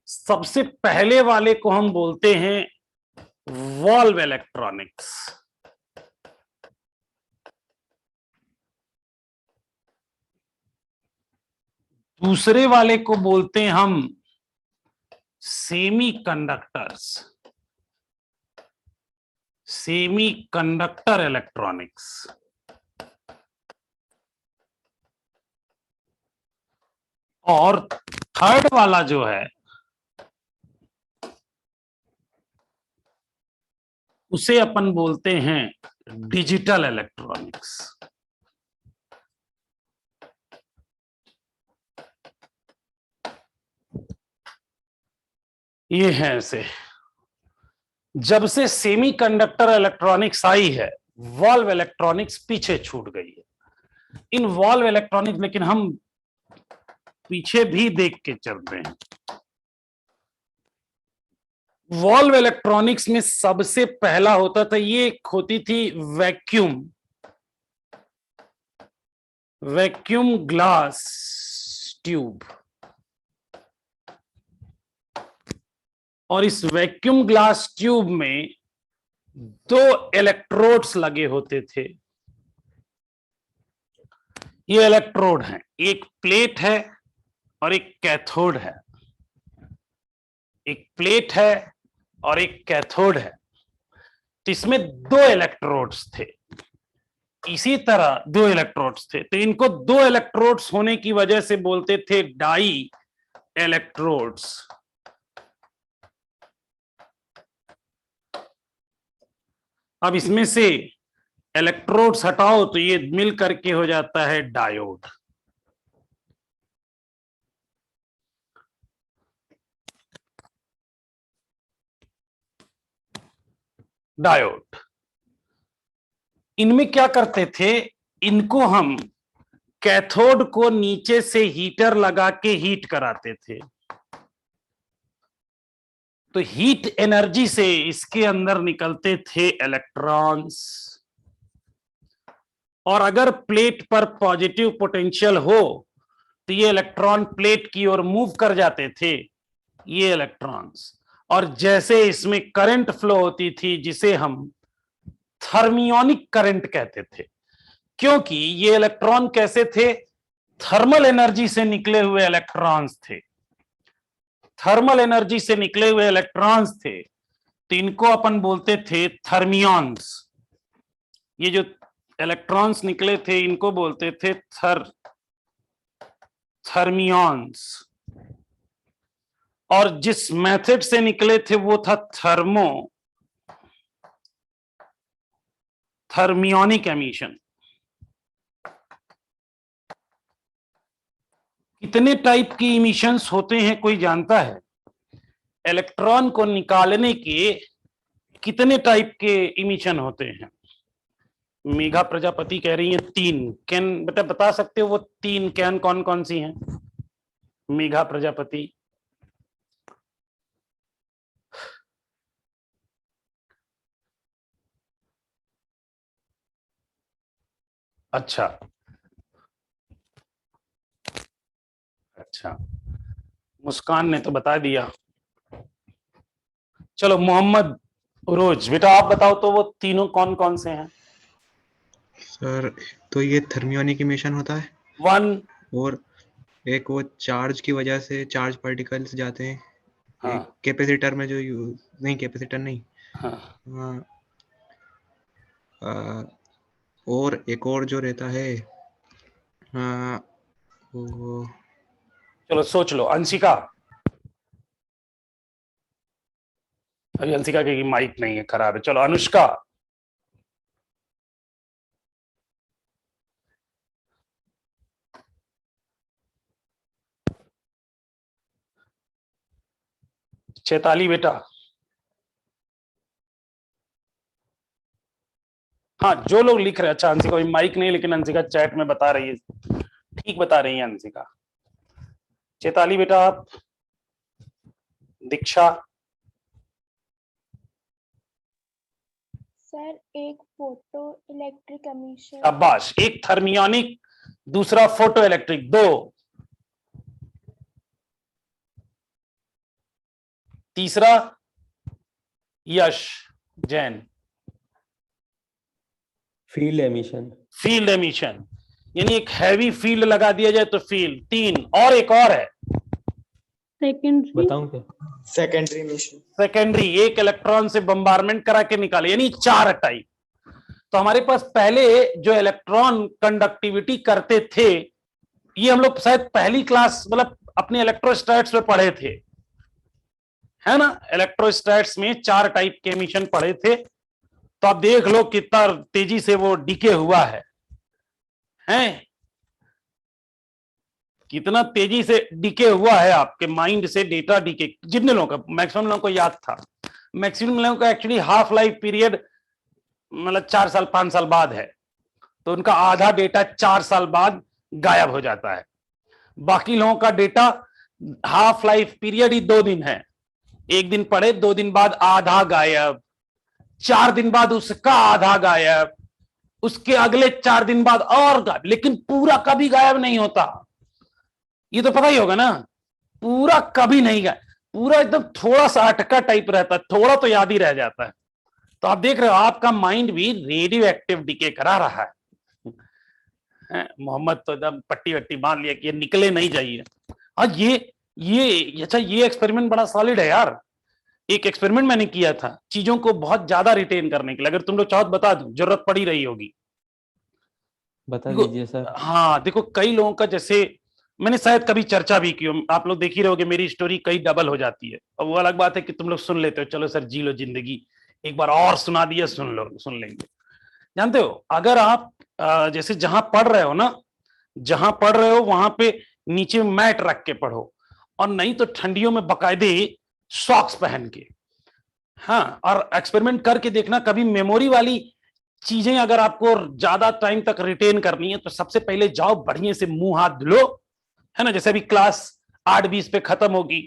सबसे पहले वाले को हम बोलते हैं वॉल्व इलेक्ट्रॉनिक्स। दूसरे वाले को बोलते हैं हम semi conductors, semi conductor electronics. और थर्ड वाला जो है उसे अपन बोलते हैं डिजिटल इलेक्ट्रॉनिक्स। ये है ऐसे। जब से सेमीकंडक्टर इलेक्ट्रॉनिक्स आई है, वॉल्व इलेक्ट्रॉनिक्स पीछे छूट गई है। इन वॉल्व इलेक्ट्रॉनिक्स, लेकिन हम पीछे भी देख के चलते हैं। वॉल्व इलेक्ट्रॉनिक्स में सबसे पहला होता था, ये होती थी वैक्यूम, वैक्यूम ग्लास ट्यूब। और इस वैक्यूम ग्लास ट्यूब में 2 इलेक्ट्रोड्स लगे होते थे। ये इलेक्ट्रोड हैं, एक प्लेट है और एक कैथोड है। एक प्लेट है और एक कैथोड है। तो इसमें 2 इलेक्ट्रोड्स थे। इसी तरह 2 इलेक्ट्रोड्स थे, तो इनको 2 इलेक्ट्रोड्स होने की वजह से बोलते थे डाई इलेक्ट्रोड्स। अब इसमें से इलेक्ट्रोड्स हटाओ तो ये मिल करके हो जाता है डायोड। डायोड इनमें क्या करते थे, इनको हम कैथोड को नीचे से हीटर लगा के हीट कराते थे। तो हीट एनर्जी से इसके अंदर निकलते थे इलेक्ट्रॉन्स। और अगर प्लेट पर पॉजिटिव पोटेंशियल हो तो ये इलेक्ट्रॉन प्लेट की ओर मूव कर जाते थे, ये इलेक्ट्रॉन्स। और जैसे इसमें करंट फ्लो होती थी, जिसे हम थर्मियोनिक करंट कहते थे, क्योंकि ये इलेक्ट्रॉन कैसे थे? थर्मल एनर्जी से निकले हुए इलेक्ट्रॉन्स थे। थर्मल एनर्जी से निकले हुए इलेक्ट्रॉन्स थे, तो इनको अपन बोलते थे थर्मियॉन्स। ये जो इलेक्ट्रॉन्स निकले थे इनको बोलते थे थर्मियॉन्स। और जिस मेथड से निकले थे वो था थर्मियोनिक एमिशन। कितने टाइप की इमिशंस होते हैं कोई जानता है? इलेक्ट्रॉन को निकालने के कितने टाइप के इमिशन होते हैं? मेघा प्रजापति कह रही है 3। कैन बेटा बता सकते हो वो 3 कैन कौन कौन सी हैं? मेघा प्रजापति। अच्छा अच्छा, मुस्कान ने तो बता दिया। चलो मोहम्मद रोज, बेटा आप बताओ तो वो तीनों कौन कौन से हैं? सर तो ये थर्मियोनिक इमिशन होता है 1, और एक वो चार्ज की वजह से चार्ज पार्टिकल्स जाते हैं। हाँ, कैपेसिटर में जो नहीं, कैपेसिटर नहीं, हाँ, और एक और जो रहता है वो चलो सोच लो। अंशिका, अभी अंशिका की माइक नहीं है, खराब है। चलो अनुष्का। चैताली बेटा। हाँ, जो लोग लिख रहे हैं। अच्छा, अंशिका अभी माइक नहीं, लेकिन अंशिका चैट में बता रही है, ठीक बता रही है अंशिका। चैताली बेटा आप। दीक्षा। सर एक फोटो इलेक्ट्रिक एमिशन। शाबाश, एक थर्मियोनिक, दूसरा फोटो इलेक्ट्रिक, 2। तीसरा Yash Jain. Field emission. Field emission, यानी एक हैवी फील्ड लगा दिया जाए तो फील्ड। 3 और एक और है। सेकेंडरी। बताऊं क्या? Secondary emission. सेकेंडरी, एक इलेक्ट्रॉन से बम्बारमेंट करा के निकाले, यानी 4 टाइप। तो हमारे पास पहले जो इलेक्ट्रॉन कंडक्टिविटी करते थे, ये हम लोग शायद पहली क्लास मतलब अपने इलेक्ट्रोस्टैट्स में पढ़े थे, है ना। इलेक्ट्रोस्टैट्स में 4 टाइप के एमिशन पढ़े थे। तो आप देख लो कितना तेजी से वो डीके हुआ है, हैं? कितना तेजी से डीके हुआ है आपके माइंड से डेटा डीके। जितने लोगों का, मैक्सिमम लोगों को याद था। मैक्सिमम लोगों का एक्चुअली हाफ लाइफ पीरियड मतलब 4 साल 5 साल बाद है, तो उनका आधा डेटा 4 साल बाद गायब हो जाता है। बाकी लोगों का डेटा हाफ लाइफ पीरियड ही 2 दिन है। 1 दिन पढ़े, 2 दिन बाद आधा गायब, 4 दिन बाद उसका आधा गायब, उसके अगले 4 दिन बाद और गायब, लेकिन पूरा कभी गायब नहीं होता। ये तो पता ही होगा ना, पूरा कभी नहीं गायब, पूरा एकदम थोड़ा सा अटका टाइप रहता है, थोड़ा तो याद ही रह जाता है। तो आप देख रहे हो आपका माइंड भी रेडियो एक्टिव डीके करा रहा है। मोहम्मद तो एकदम पट्टी वट्टी बांध लिया कि ये निकले नहीं चाहिए। आज ये अच्छा, ये एक्सपेरिमेंट बड़ा सॉलिड है यार। एक एक्सपेरिमेंट मैंने किया था चीजों को बहुत ज्यादा रिटेन करने के लिए। अगर तुम लोग चाहो तो बता दूं, जरूरत पड़ी रही होगी। बता दीजिए सर। हाँ देखो, कई लोगों का, जैसे मैंने शायद कभी चर्चा भी की हो, आप लोग देख ही रहोगे मेरी स्टोरी कई डबल हो जाती है। और वो अलग बात है कि तुम लोग सुन लेते हो, चलो सर जी लो जिंदगी, एक बार और सुना दिया, सुन लो, सुन लेंगे। जानते हो, अगर आप जैसे जहां पढ़ रहे हो ना, जहां पढ़ रहे हो वहां पे नीचे मैट रख के पढ़ो, और नहीं तो ठंडियों में बकायदे सॉक्स पहन के। हाँ, और एक्सपेरिमेंट करके देखना, कभी मेमोरी वाली चीजें अगर आपको ज्यादा टाइम तक रिटेन करनी है तो सबसे पहले जाओ बढ़िया से मुंह हाथ धुलो, है ना। जैसे अभी क्लास 8:20 पे खत्म होगी,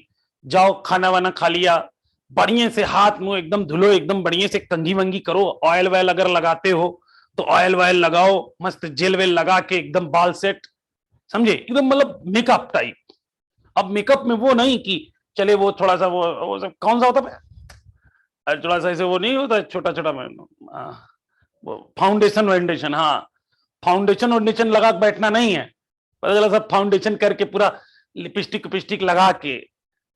जाओ खाना वाना खा लिया, बढ़िया से हाथ मुंह एकदम धुलो, एकदम बढ़िया से कंघी वंगी करो। ऑयल वॉयल अगर लगाते हो तो ऑयल वॉयल लगाओ, मस्त जेल वेल लगा के एकदम बाल सेट, समझे, एकदम मतलब मेकअप टाइप। अब मेकअप में वो नहीं कि चले वो थोड़ा सा वो सब कौन सा होता है, थोड़ा सा ऐसे वो नहीं होता छोटा छोटा वो फाउंडेशन वाउंडेशन। हाँ, फाउंडेशन वाउंडेशन लगा के बैठना नहीं है। पता चला सब फाउंडेशन करके पूरा लिपस्टिक पिस्टिक लगा के,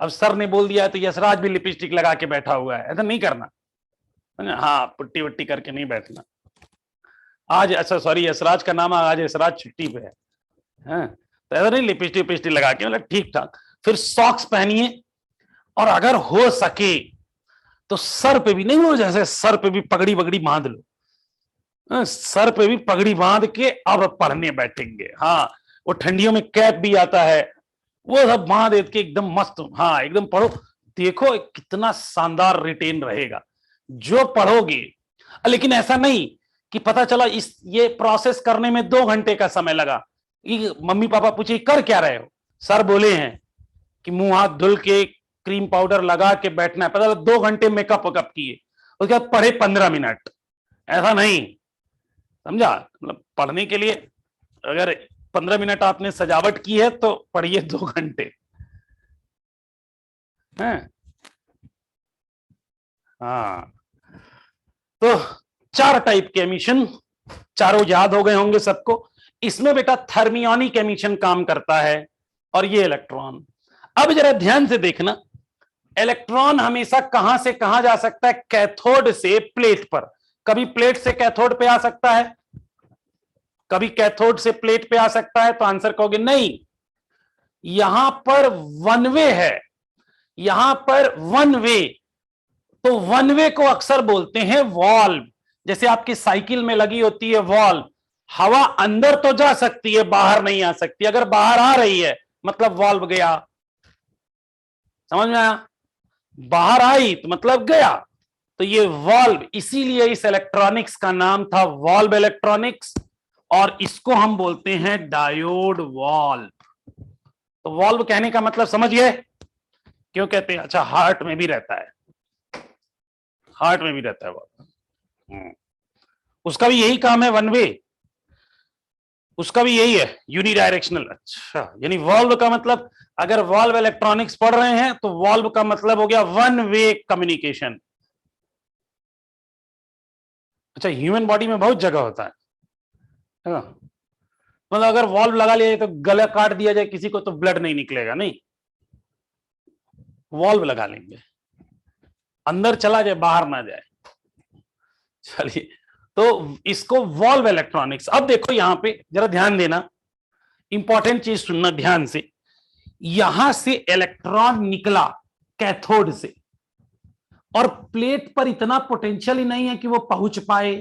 अब सर ने बोल दिया तो यशराज भी लिपस्टिक लगा के बैठा हुआ है, ऐसा नहीं करना। हाँ, पुट्टी वट्टी करके नहीं बैठना। आज अच्छा सॉरी, यशराज का नाम आज यशराज छुट्टी पे है, तो ऐसा नहीं लिपस्टिक पिस्टिक लगा के, मतलब ठीक ठाक। फिर सॉक्स पहनिए, और अगर हो सके तो सर पे भी नहीं, वो जैसे सर पे भी पगड़ी वगड़ी बांध लो, सर पे भी पगड़ी बांध के अब पढ़ने बैठेंगे। हाँ, वो ठंडियों में कैप भी आता है, वो सब बांध के एकदम मस्त, हाँ एकदम पढ़ो। देखो कितना शानदार रिटेन रहेगा जो पढ़ोगे। लेकिन ऐसा नहीं कि पता चला ये प्रोसेस करने में 2 घंटे का समय लगा। मम्मी पापा पूछे कर क्या रहे हो, सर बोले हैं कि मुंह हाथ धुल के क्रीम पाउडर लगा के बैठना है। पता चला 2 घंटे मेकअप वेकअप किए, उसके बाद पढ़े 15 मिनट। ऐसा नहीं, समझा, मतलब पढ़ने के लिए अगर 15 मिनट आपने सजावट की है तो पढ़िए 2 घंटे। हैं? हाँ, तो 4 टाइप के एमिशन, चारों याद हो गए होंगे सबको। इसमें बेटा थर्मियोनिक एमिशन काम करता है, और ये इलेक्ट्रॉन। अब जरा ध्यान से देखना, इलेक्ट्रॉन हमेशा कहां से कहां जा सकता है, कैथोड से प्लेट पर। कभी प्लेट से कैथोड पे आ सकता है, कभी कैथोड से प्लेट पे आ सकता है। तो आंसर कहोगे नहीं, यहां पर वन वे है, यहां पर वन वे तो वन वे को अक्सर बोलते हैं वॉल्व। जैसे आपकी साइकिल में लगी होती है वॉल्व, हवा अंदर तो जा सकती है, बाहर नहीं आ सकती। अगर बाहर आ रही है मतलब वॉल्व गया। समझ में आया? बाहर आई तो मतलब गया। तो ये वॉल्व, इसीलिए इस इलेक्ट्रॉनिक्स का नाम था वॉल्व इलेक्ट्रॉनिक्स, और इसको हम बोलते हैं डायोड वॉल्व। तो वॉल्व कहने का मतलब समझिए क्यों कहते हैं। अच्छा, हार्ट में भी रहता है, हार्ट में भी रहता है वॉल्व। उसका भी यही काम है, वन वे, उसका भी यही है, यूनिडायरेक्शनल। अच्छा, यानी वॉल्व का मतलब, अगर वॉल्व इलेक्ट्रॉनिक्स पढ़ रहे हैं तो वॉल्व का मतलब हो गया वन वे कम्युनिकेशन। अच्छा, ह्यूमन बॉडी में बहुत जगह होता है ना? मतलब अगर वॉल्व लगा लिया जाए तो गला काट दिया जाए किसी को तो ब्लड नहीं निकलेगा, नहीं, वॉल्व लगा लेंगे, अंदर चला जाए बाहर ना जाए। चलिए, तो इसको वॉल्व इलेक्ट्रॉनिक्स। अब देखो यहां पे जरा ध्यान देना, इंपॉर्टेंट चीज सुनना ध्यान से। यहां से इलेक्ट्रॉन निकला कैथोड से, और प्लेट पर इतना पोटेंशियल ही नहीं है कि वो पहुंच पाए।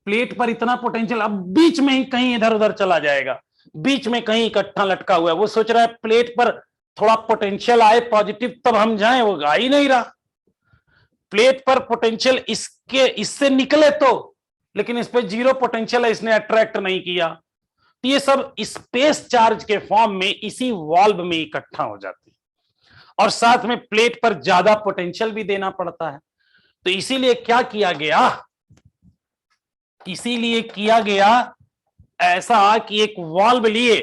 प्लेट पर इतना पोटेंशियल, अब बीच में ही कहीं इधर उधर चला जाएगा, बीच में कहीं इकट्ठा लटका हुआ है। वो सोच रहा है प्लेट पर थोड़ा पोटेंशियल आए पॉजिटिव तब हम जाएं, वो आ ही नहीं रहा। प्लेट पर पोटेंशियल इससे निकले तो, लेकिन इस पे जीरो पोटेंशियल है, इसने अट्रैक्ट नहीं किया। तो ये सब स्पेस चार्ज के फॉर्म में इसी वॉल्व में इकट्ठा हो जाती है, और साथ में प्लेट पर ज्यादा पोटेंशियल भी देना पड़ता है। तो इसीलिए क्या किया गया, इसीलिए किया गया ऐसा कि एक वॉल्व लिए,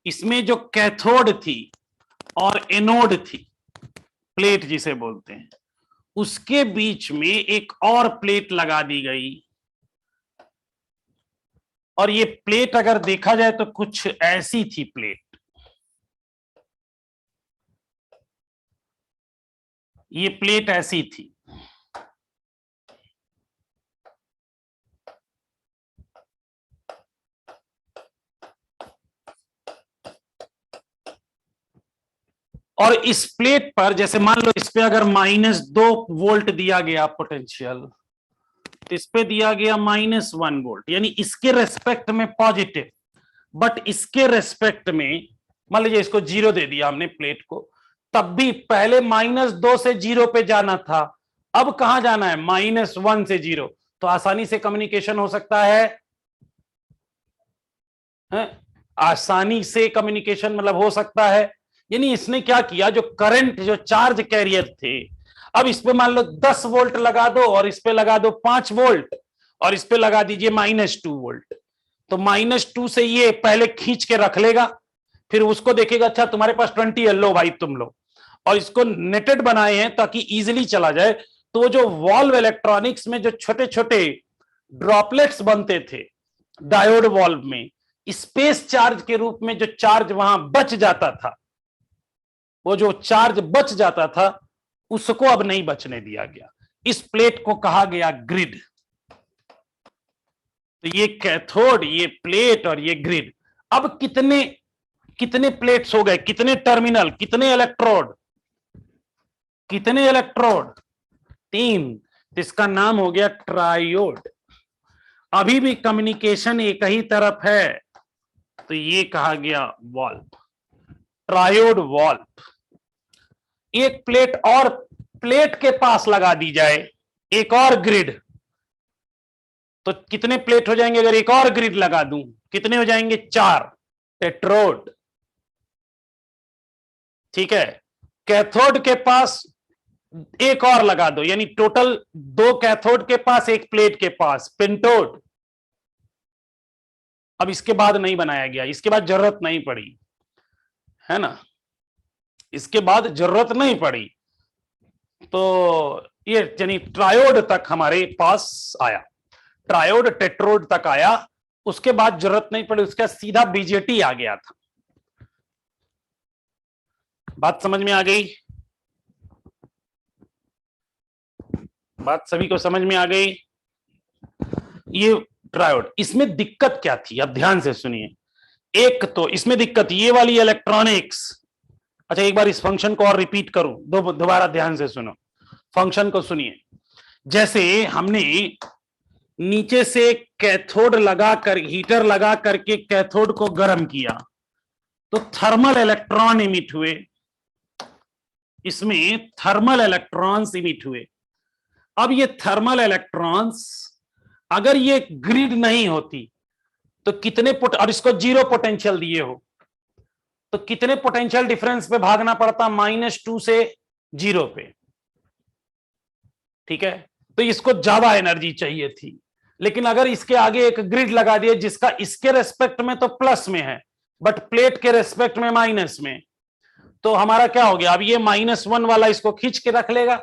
इसमें जो कैथोड थी और एनोड थी, प्लेट जिसे बोलते हैं, उसके बीच में एक और प्लेट लगा दी गई। और ये प्लेट अगर देखा जाए तो कुछ ऐसी थी प्लेट, ये प्लेट ऐसी थी। और इस प्लेट पर जैसे मान लो इस पे अगर -2 वोल्ट दिया गया पोटेंशियल, तो इस पे दिया गया -1 वोल्ट, यानी इसके रेस्पेक्ट में पॉजिटिव, बट इसके रेस्पेक्ट में मान लीजिए इसको 0 दे दिया हमने प्लेट को, तब भी पहले -2 से 0 पे जाना था, अब कहां जाना है, -1 से 0। तो आसानी से कम्युनिकेशन हो सकता है? आसानी से कम्युनिकेशन मतलब हो सकता है। यानी इसने क्या किया, जो करंट, जो चार्ज कैरियर थे, अब इस पे मान लो 10 वोल्ट लगा दो, और इस पे लगा दो 5 वोल्ट, और इस पे लगा दीजिए -2 वोल्ट। तो -2 से ये पहले खींच के रख लेगा, फिर उसको देखेगा, अच्छा तुम्हारे पास 20 है, लो भाई तुम लो। और इसको नेटेड बनाए हैं ताकि इजिली चला जाए। तो जो वॉल्व इलेक्ट्रॉनिक्स में जो छोटे छोटे ड्रॉपलेट्स बनते थे डायोड वॉल्व में, स्पेस चार्ज के रूप में जो चार्ज वहां बच जाता था, वो जो चार्ज बच जाता था उसको अब नहीं बचने दिया गया। इस प्लेट को कहा गया ग्रिड। तो ये कैथोड, ये प्लेट और ये ग्रिड। अब कितने कितने प्लेट्स हो गए, कितने टर्मिनल, कितने इलेक्ट्रोड, कितने इलेक्ट्रोड, 3। तो इसका नाम हो गया ट्रायोड। अभी भी कम्युनिकेशन एक ही तरफ है, तो ये कहा गया वॉल्व, ट्रायोड वॉल्व। एक प्लेट और प्लेट के पास लगा दी जाए, एक और ग्रिड, तो कितने प्लेट हो जाएंगे? अगर एक और ग्रिड लगा दूं, कितने हो जाएंगे? 4 टेट्रोड। ठीक है, कैथोड के पास एक और लगा दो, यानी टोटल 2 कैथोड के पास, एक प्लेट के पास, पेंटोड। अब इसके बाद नहीं बनाया गया, इसके बाद जरूरत नहीं पड़ी, है ना, इसके बाद जरूरत नहीं पड़ी। तो ये यानी ट्रायोड तक हमारे पास आया, ट्रायोड टेट्रोड तक आया, उसके बाद जरूरत नहीं पड़ी, उसका सीधा बीजेटी आ गया था। बात समझ में आ गई? बात सभी को समझ में आ गई? ये ट्रायोड, इसमें दिक्कत क्या थी अब ध्यान से सुनिए। एक तो इसमें दिक्कत ये वाली इलेक्ट्रॉनिक्स, अच्छा एक बार इस फंक्शन को और रिपीट करूं, दोबारा ध्यान से सुनो, फंक्शन को सुनिए। जैसे हमने नीचे से कैथोड लगाकर, हीटर लगा करके कैथोड को गर्म किया तो थर्मल इलेक्ट्रॉन इमिट हुए, इसमें थर्मल इलेक्ट्रॉन्स इमिट हुए। अब ये थर्मल इलेक्ट्रॉन्स अगर ये ग्रिड नहीं होती तो कितने और इसको 0 पोटेंशियल दिए हो तो कितने पोटेंशियल डिफरेंस पे भागना पड़ता, -2 से 0 पे, ठीक है। तो इसको ज्यादा एनर्जी चाहिए थी, लेकिन अगर इसके आगे एक ग्रिड लगा दिया जिसका इसके रेस्पेक्ट में तो प्लस में है बट प्लेट के रेस्पेक्ट में माइनस में, तो हमारा क्या हो गया, अब ये -1 वाला इसको खींच के रख लेगा,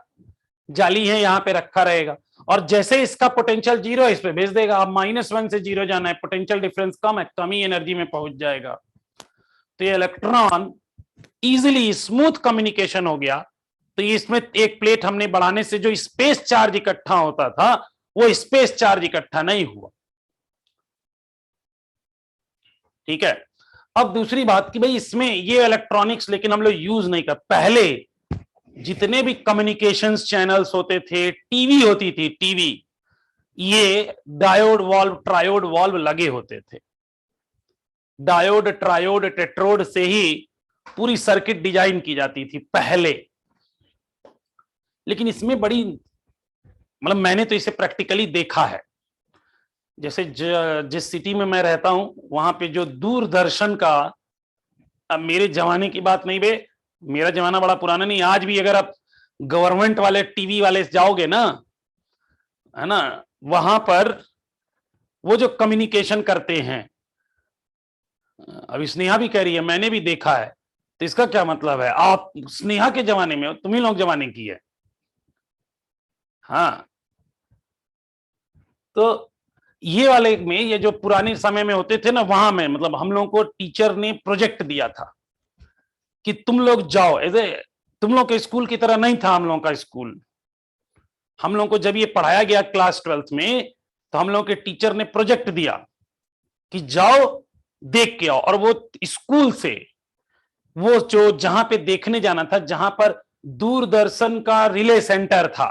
जाली है यहां पे रखा रहेगा, और जैसे इसका पोटेंशियल 0 इस पे भेज देगा। अब -1 से 0 जाना है, पोटेंशियल डिफरेंस कम है, कम ही एनर्जी में पहुंच जाएगा। तो ये इलेक्ट्रॉन इजीली स्मूथ कम्युनिकेशन हो गया। तो इसमें एक प्लेट हमने बढ़ाने से जो स्पेस चार्ज इकट्ठा होता था वो स्पेस चार्ज इकट्ठा नहीं हुआ, ठीक है। अब दूसरी बात कि भाई इसमें ये इलेक्ट्रॉनिक्स लेकिन हम लोग यूज नहीं कर, पहले जितने भी कम्युनिकेशंस चैनल्स होते थे, टीवी होती थी, टीवी, ये डायोड वाल्व, ट्रायोड वाल्व लगे होते थे। डायोड, ट्रायोड, टेट्रोड से ही पूरी सर्किट डिजाइन की जाती थी पहले। लेकिन इसमें बड़ी, मतलब मैंने तो इसे प्रैक्टिकली देखा है। जैसे जिस सिटी में मैं रहता हूं वहां पे जो दूरदर्शन का, अब मेरे जमाने की बात नहीं बे, मेरा जमाना बड़ा पुराना नहीं, आज भी अगर आप गवर्नमेंट वाले टीवी वाले जाओगे ना, है ना, वहां पर वो जो कम्युनिकेशन करते हैं, अभी स्नेहा भी कह रही है मैंने भी देखा है, तो इसका क्या मतलब है, आप स्नेहा के जमाने में हो, तुम ही लोग जमाने की है। हाँ, तो ये वाले में, ये जो पुराने समय में होते थे ना, वहां में मतलब हम लोगों को टीचर ने प्रोजेक्ट दिया था कि तुम लोग जाओ, ऐसे तुम लोग के स्कूल की तरह नहीं था हम लोगों का स्कूल। हम लोगों को जब ये पढ़ाया गया क्लास 12th में, तो हम लोगों के टीचर ने प्रोजेक्ट दिया कि जाओ देख के आओ, और वो स्कूल से वो जो जहां पे देखने जाना था, जहां पर दूरदर्शन का रिले सेंटर था,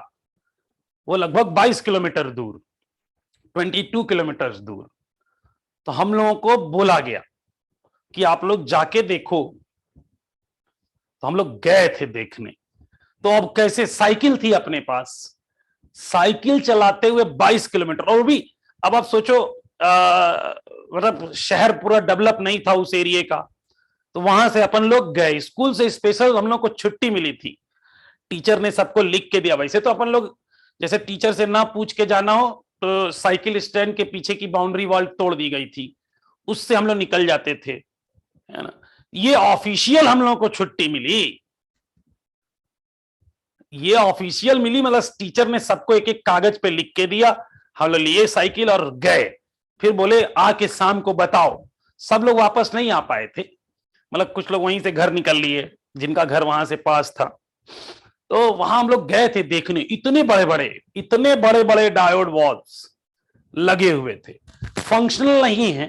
वो लगभग 22 किलोमीटर दूर, 22 किलोमीटर दूर। तो हम लोगों को बोला गया कि आप लोग जाके देखो, तो हम लोग गए थे देखने। तो अब कैसे, साइकिल थी अपने पास, साइकिल चलाते हुए 22 किलोमीटर, और भी अब आप सोचो, मतलब शहर पूरा डेवलप नहीं था उस एरिया का, तो वहां से अपन लोग गए, स्कूल से स्पेशल हम लोग को छुट्टी मिली थी, टीचर ने सबको लिख के दिया। वैसे तो अपन लोग जैसे टीचर से ना पूछ के जाना हो तो साइकिल स्टैंड के पीछे की बाउंड्री वॉल तोड़ दी गई थी, उससे हम लोग निकल जाते थे, है ना। ये ऑफिशियल हम लोगों को छुट्टी मिली, ये ऑफिशियल मिली, मतलब टीचर ने सबको एक एक कागज पे लिख के दिया, हम लोग लिए साइकिल और गए। फिर बोले आके शाम को बताओ। सब लोग वापस नहीं आ पाए थे, मतलब कुछ लोग वहीं से घर निकल लिए जिनका घर वहां से पास था। तो वहां हम लोग गए थे देखने, इतने बड़े बड़े डायोड वॉल्व्स लगे हुए थे। फंक्शनल नहीं है,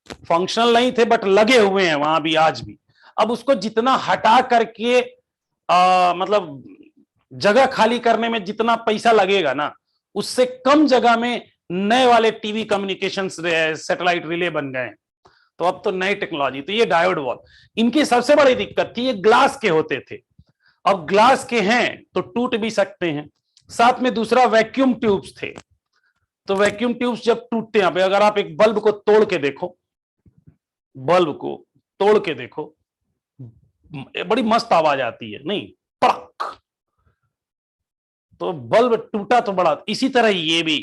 फंक्शनल नहीं थे बट लगे हुए हैं वहां भी आज भी। अब उसको जितना हटा करके मतलब जगह खाली करने में जितना पैसा लगेगा ना, उससे कम जगह में नए वाले टीवी कम्युनिकेशन सैटेलाइट रिले बन गए। तो अब तो नई टेक्नोलॉजी, तो ये डायोड वॉल्व, इनकी सबसे बड़ी दिक्कत थी ये ग्लास के होते थे। अब ग्लास के हैं तो टूट भी सकते हैं, साथ में दूसरा वैक्यूम ट्यूब्स थे। तो वैक्यूम ट्यूब्स जब टूटते हैं, अगर आप एक बल्ब को तोड़ के देखो, बल्ब को तोड़ के देखो, बड़ी मस्त आवाज आती है नहीं, पड़क, तो बल्ब टूटा तो बड़ा। इसी तरह ये भी,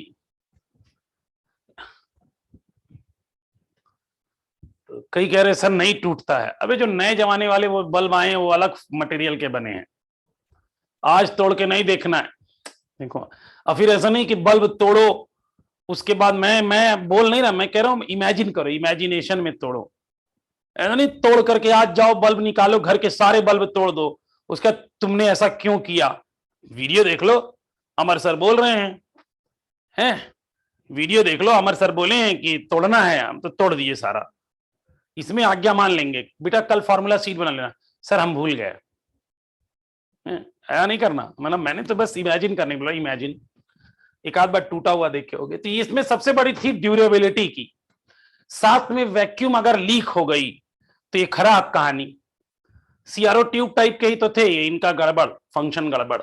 तो कई कह रहे सर नहीं टूटता है। अबे जो नए जमाने वाले वो बल्ब आए हैं वो अलग मटेरियल के बने हैं, आज तोड़ के नहीं देखना है, देखो। और फिर ऐसा नहीं कि बल्ब तोड़ो उसके बाद, मैं बोल नहीं रहा, मैं कह रहा हूं इमेजिन करो, इमेजिनेशन में तोड़ो, ऐसा नहीं तोड़ करके आज जाओ बल्ब निकालो, घर के सारे बल्ब तोड़ दो, उसका तुमने ऐसा क्यों किया, वीडियो देख लो, अमर सर बोल रहे हैं, वीडियो देख लो, अमर सर बोले हैं कि तोड़ना है, हम तो तोड़ दिए सारा। इसमें आज्ञा मान लेंगे, बेटा कल फार्मूला शीट बना लेना, सर हम भूल गए, ऐसा नहीं करना, मतलब मैंने तो बस इमेजिन करने बोला, इमेजिन एक आध बार टूटा हुआ देखे होगे। तो इसमें सबसे बड़ी थी ड्यूरेबिलिटी की, साथ में वैक्यूम अगर लीक हो गई तो ये खराब कहानी। सीआरओ ट्यूब टाइप के ही तो थे ये, इनका गड़बड़, फंक्शन गड़बड़,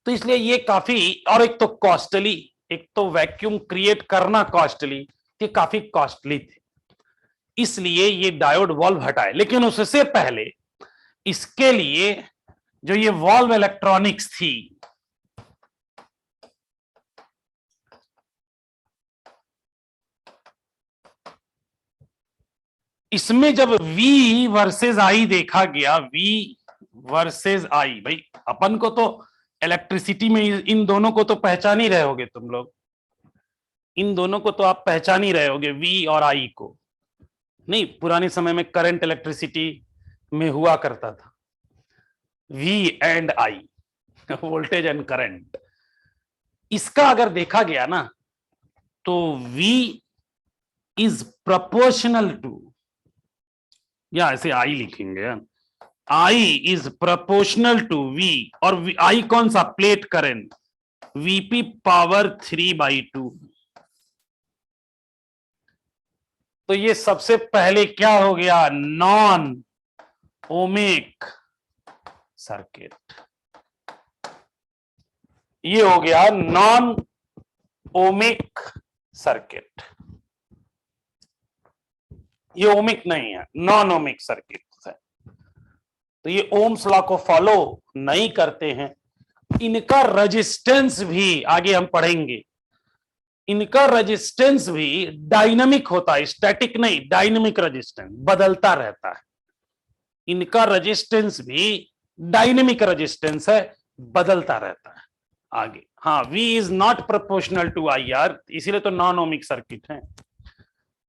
तो इसलिए ये काफी, और एक तो कॉस्टली, एक तो वैक्यूम क्रिएट करना कॉस्टली, ये काफी कॉस्टली थे, इसलिए ये डायोड वॉल्व हटाए। लेकिन उससे पहले इसके लिए जो ये वॉल्व इलेक्ट्रॉनिक्स थी, इसमें जब V वर्सेस I देखा गया, V वर्सेस I, भाई अपन को तो इलेक्ट्रिसिटी में इन दोनों को तो पहचान ही रहे होगे तुम लोग, इन दोनों को तो आप पहचान ही रहे होगे, V और I को। नहीं, पुराने समय में करंट इलेक्ट्रिसिटी में हुआ करता था, V and I, voltage and current. इसका अगर देखा गया ना तो V इज प्रोपोर्शनल टू, या ऐसे I लिखेंगे, I is proportional to V, और I कौन सा, प्लेट करंट, Vp पावर 3/2। तो ये सबसे पहले क्या हो गया, नॉन ओमिक सर्किट, ये हो गया नॉन ओमिक सर्किट, ये ओमिक नहीं है, नॉन ओमिक सर्किट है। तो ये ओम्स लॉ को फॉलो नहीं करते हैं। इनका रेजिस्टेंस भी आगे हम पढ़ेंगे, इनका रेजिस्टेंस भी डायनामिक होता है, स्टैटिक नहीं, डायनामिक रेजिस्टेंस, बदलता रहता है। इनका रेजिस्टेंस भी डायनामिक रेजिस्टेंस है, बदलता रहता है आगे। हाँ, V is not proportional to IR, इसीलिए तो नॉन ओमिक सर्किट है।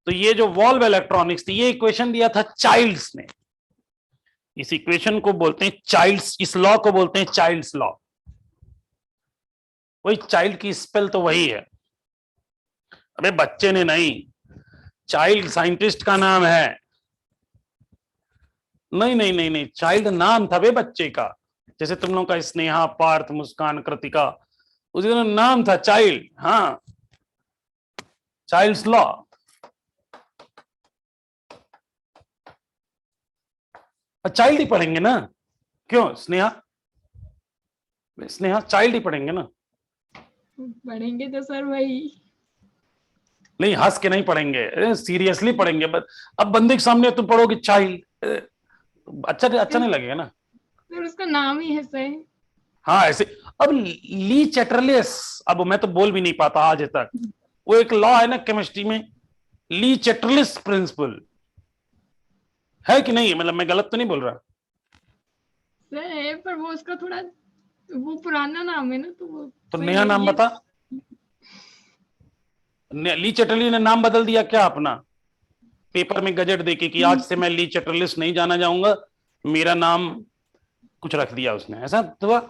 तो ये जो वॉल्व इलेक्ट्रॉनिक्स थी, ये इक्वेशन दिया था चाइल्ड्स ने, इस इक्वेशन को बोलते हैं चाइल्ड्स, इस लॉ को बोलते हैं चाइल्ड्स लॉ। वही चाइल्ड की स्पेल तो वही है, अबे बच्चे ने नहीं, चाइल्ड साइंटिस्ट का नाम है। नहीं नहीं नहीं नहीं, चाइल्ड नाम था बे बच्चे का, जैसे तुम लोगों का स्नेहा, पार्थ, मुस्कान, कृतिका, उसी का नाम था चाइल्ड। हाँ, चाइल्ड्स लॉ। चाइल्ड ही पढ़ेंगे ना, क्यों स्नेहा, स्नेहा चाइल्ड ही पढ़ेंगे ना। पढ़ेंगे तो सर वही, नहीं हंस के नहीं पढ़ेंगे, सीरियसली पढ़ेंगे। अब बंदे के सामने तुम पढ़ोगे चाइल्ड, अच्छा नहीं लगेगा ना। सर उसका नाम ही है सर। हाँ ऐसे, अब ली चैटरलिस, अब मैं तो बोल भी नहीं पाता आज तक, वो एक लॉ है ना केमिस्ट्री में, ली चैटरलिस प्रिंसिपल है कि नहीं, मतलब मैं गलत तो नहीं बोल रहा सर? है, पर वो उसका थोड़ा वो पुराना नाम है ना, तो वो तो नया नाम बता। ली चैटरली ने नाम बदल दिया क्या अपना, पेपर में गजट देके कि आज से मैं ली चैटरलिस नहीं जाना जाऊंगा, मेरा नाम कुछ रख दिया उसने, ऐसा हुआ?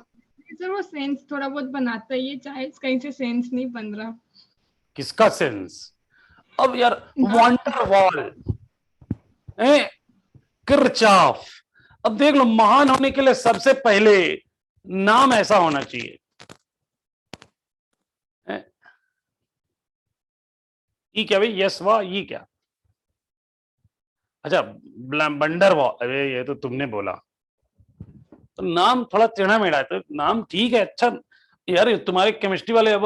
सर वो सेंस थोड़ा बहुत बनाता है, ये चाहे कहीं से सेंस नहीं बन रहा। किसका सेंस? अब यार वॉन्डर वॉल, किरचॉफ, अब देख लो, महान होने के लिए सबसे पहले नाम ऐसा होना चाहिए। ये क्या भाई, यस वाह, ये क्या? अच्छा बंडर वॉल, अरे ये तो तुमने बोला, तो नाम थोड़ा टेढ़ा मेढ़ा है, तो नाम ठीक है, अच्छा यार। तुम्हारे केमिस्ट्री वाले अब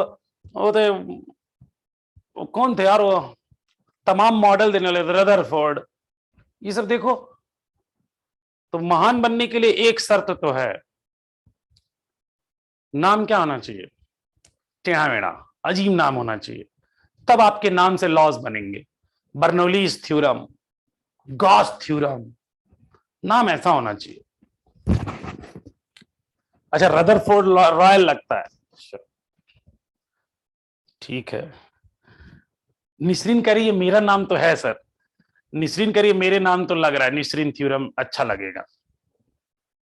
वो थे, वो कौन थे यार, वो तमाम मॉडल देने वाले, रदरफोर्ड, ये सब देखो। तो महान बनने के लिए एक शर्त तो है, नाम क्या होना चाहिए, टेढ़ा मेढ़ा अजीब नाम होना चाहिए, तब आपके नाम से लॉज बनेंगे। बर्नौलीज थ्योरम, गॉस थ्योरम, नाम ऐसा होना चाहिए। अच्छा रदरफोर्ड रॉयल लगता है, ठीक है। निसरीन कह रही है मेरा नाम तो है सर, निसरीन करिए मेरे नाम तो लग रहा है, निसरीन थ्योरम अच्छा लगेगा।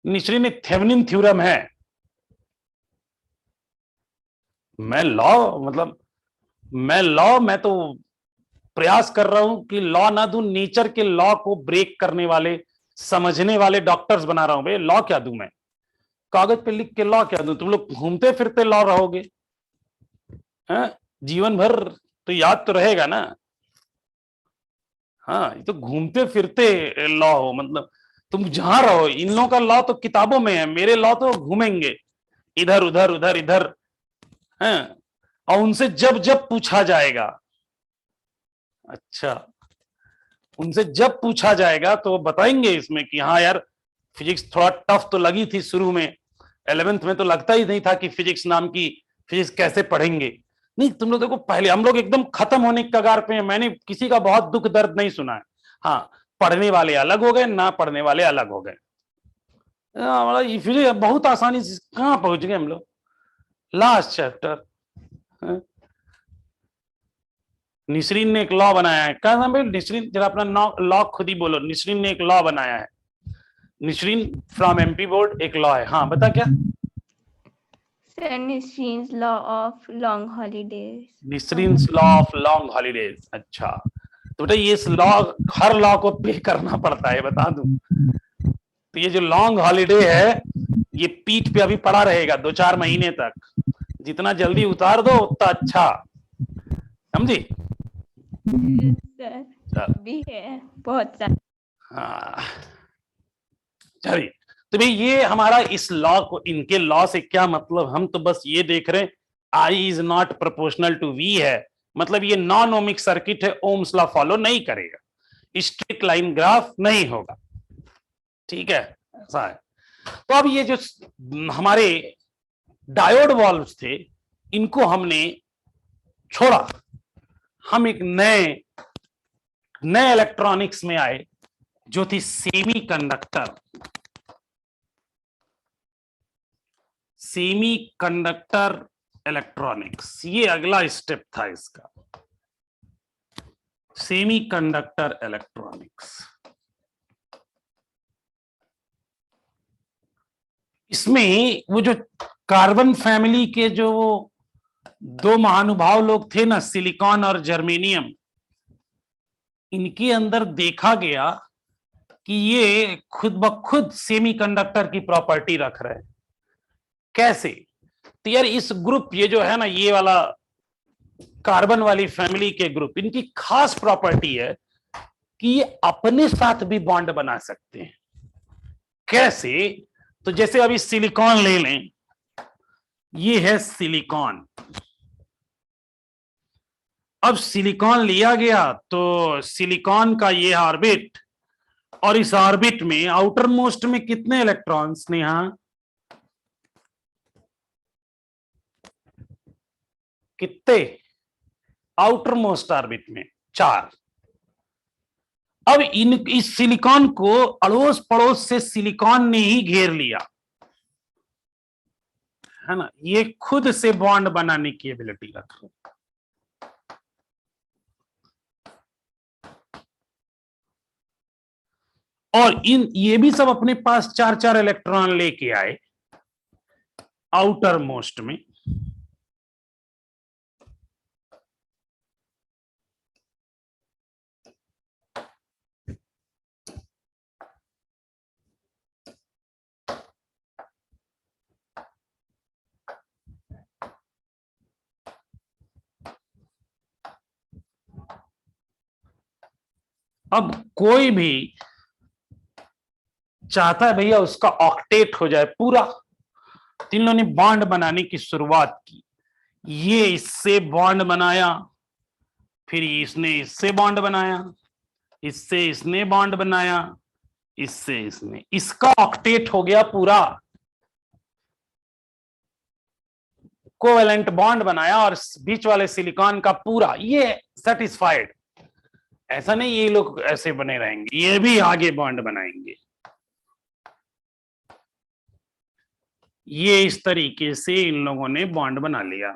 निसरीन एक थेवेनिन थ्योरम है। मैं लॉ, मतलब मैं तो प्रयास कर रहा हूं कि लॉ ना दूं, नेचर के लॉ को ब्रेक करने वाले, समझने वाले डॉक्टर्स बना रहा हूं। भाई लॉ क्या दूं मैं, कागज पे लिख के लॉ क्या दूं? तुम लोग घूमते फिरते लॉ रहोगे हैं? जीवन भर तो याद तो रहेगा ना। हाँ, ये तो घूमते फिरते लॉ हो, मतलब तुम जहां रहो, इन लोगों का लॉ तो किताबों में है, मेरे लॉ तो घूमेंगे इधर उधर उधर इधर हैं, और उनसे जब जब पूछा जाएगा, अच्छा, उनसे जब पूछा जाएगा तो वो बताएंगे इसमें कि हाँ यार फिजिक्स थोड़ा टफ तो लगी थी शुरू में, 11th में तो लगता ही नहीं था कि फिजिक्स नाम की फिजिक्स कैसे पढ़ेंगे। नहीं, तुम लोग देखो, पहले हम लोग एकदम खत्म होने की कगार पे हैं, मैंने किसी का बहुत दुख दर्द नहीं सुना है। हाँ, पढ़ने वाले अलग हो गए, ना पढ़ने वाले अलग हो गए। फिजिक्स बहुत आसानी से कहाँ पहुंच गए हम लोग। लास्ट चैप्टर, निसरीन ने एक लॉ बनाया है, क्या नाम है निसरीन? जरा अपना लॉ खुद ही बोलो। निसरीन ने एक लॉ बनाया है, निसरीन फ्रॉम एमपी बोर्ड, एक लॉ है। हाँ बता क्या? Nisrin's law of long holidays. Nisrin's law of long holidays. अच्छा, तो बेटा ये लॉ, हर लॉ को पे करना पड़ता है, बता दूं। तो ये जो लॉन्ग हॉलीडे है, ये पीठ पे अभी पड़ा रहेगा 2-4 महीने तक, जितना जल्दी उतार दो उतना अच्छा, समझी? सर भी है बहुत सारा। हाँ चलिए, तो भाई ये हमारा इस लॉ को, इनके लॉ से क्या मतलब, हम तो बस ये देख रहे हैं I is not proportional to V है, मतलब ये नॉन ओमिक सर्किट है, ओम्स लॉ फॉलो नहीं करेगा, स्ट्रेट लाइन ग्राफ नहीं होगा, ठीक है, ऐसा है। तो अब ये जो हमारे डायोड वॉल्व्स थे, इनको हमने छोड़ा, हम एक नए इलेक्ट्रॉनिक्स में आए, जो थी सेमीकंडक्टर इलेक्ट्रॉनिक्स। ये अगला स्टेप था इसका, सेमीकंडक्टर इलेक्ट्रॉनिक्स। इसमें वो जो कार्बन फैमिली के जो दो महानुभाव लोग थे ना, सिलिकॉन और जर्मेनियम, इनके अंदर देखा गया कि ये खुद ब खुद सेमीकंडक्टर की प्रॉपर्टी रख रहे हैं। कैसे? तो यार इस ग्रुप, ये जो है ना, ये वाला कार्बन वाली फैमिली के ग्रुप, इनकी खास प्रॉपर्टी है कि ये अपने साथ भी बॉन्ड बना सकते हैं। कैसे? तो जैसे अभी सिलिकॉन ले लें, ये है सिलिकॉन। अब सिलिकॉन लिया गया तो सिलिकॉन का ये ऑर्बिट, और इस ऑर्बिट में आउटर मोस्ट में कितने इलेक्ट्रॉन्स ने, यहां कितने आउटर मोस्ट ऑर्बिट में? 4। अब इस सिलिकॉन को अड़ोस पड़ोस से सिलिकॉन ने ही घेर लिया है ना, ये खुद से बॉन्ड बनाने की एबिलिटी रख रहे। और ये भी सब अपने पास 4-4 इलेक्ट्रॉन लेके आए आउटर मोस्ट में। अब कोई भी चाहता है भैया उसका ऑक्टेट हो जाए पूरा, तो इन लोगों ने बॉन्ड बनाने की शुरुआत की। ये इससे बॉन्ड बनाया, फिर इसने इससे बॉन्ड बनाया, इससे इसने बॉन्ड बनाया, इससे इसने, इसका ऑक्टेट हो गया पूरा, कोवेलेंट बॉन्ड बनाया, और बीच वाले सिलिकॉन का पूरा ये सेटिस्फाइड। ऐसा नहीं ये लोग ऐसे बने रहेंगे, ये भी आगे बॉन्ड बनाएंगे। ये इस तरीके से इन लोगों ने बॉन्ड बना लिया।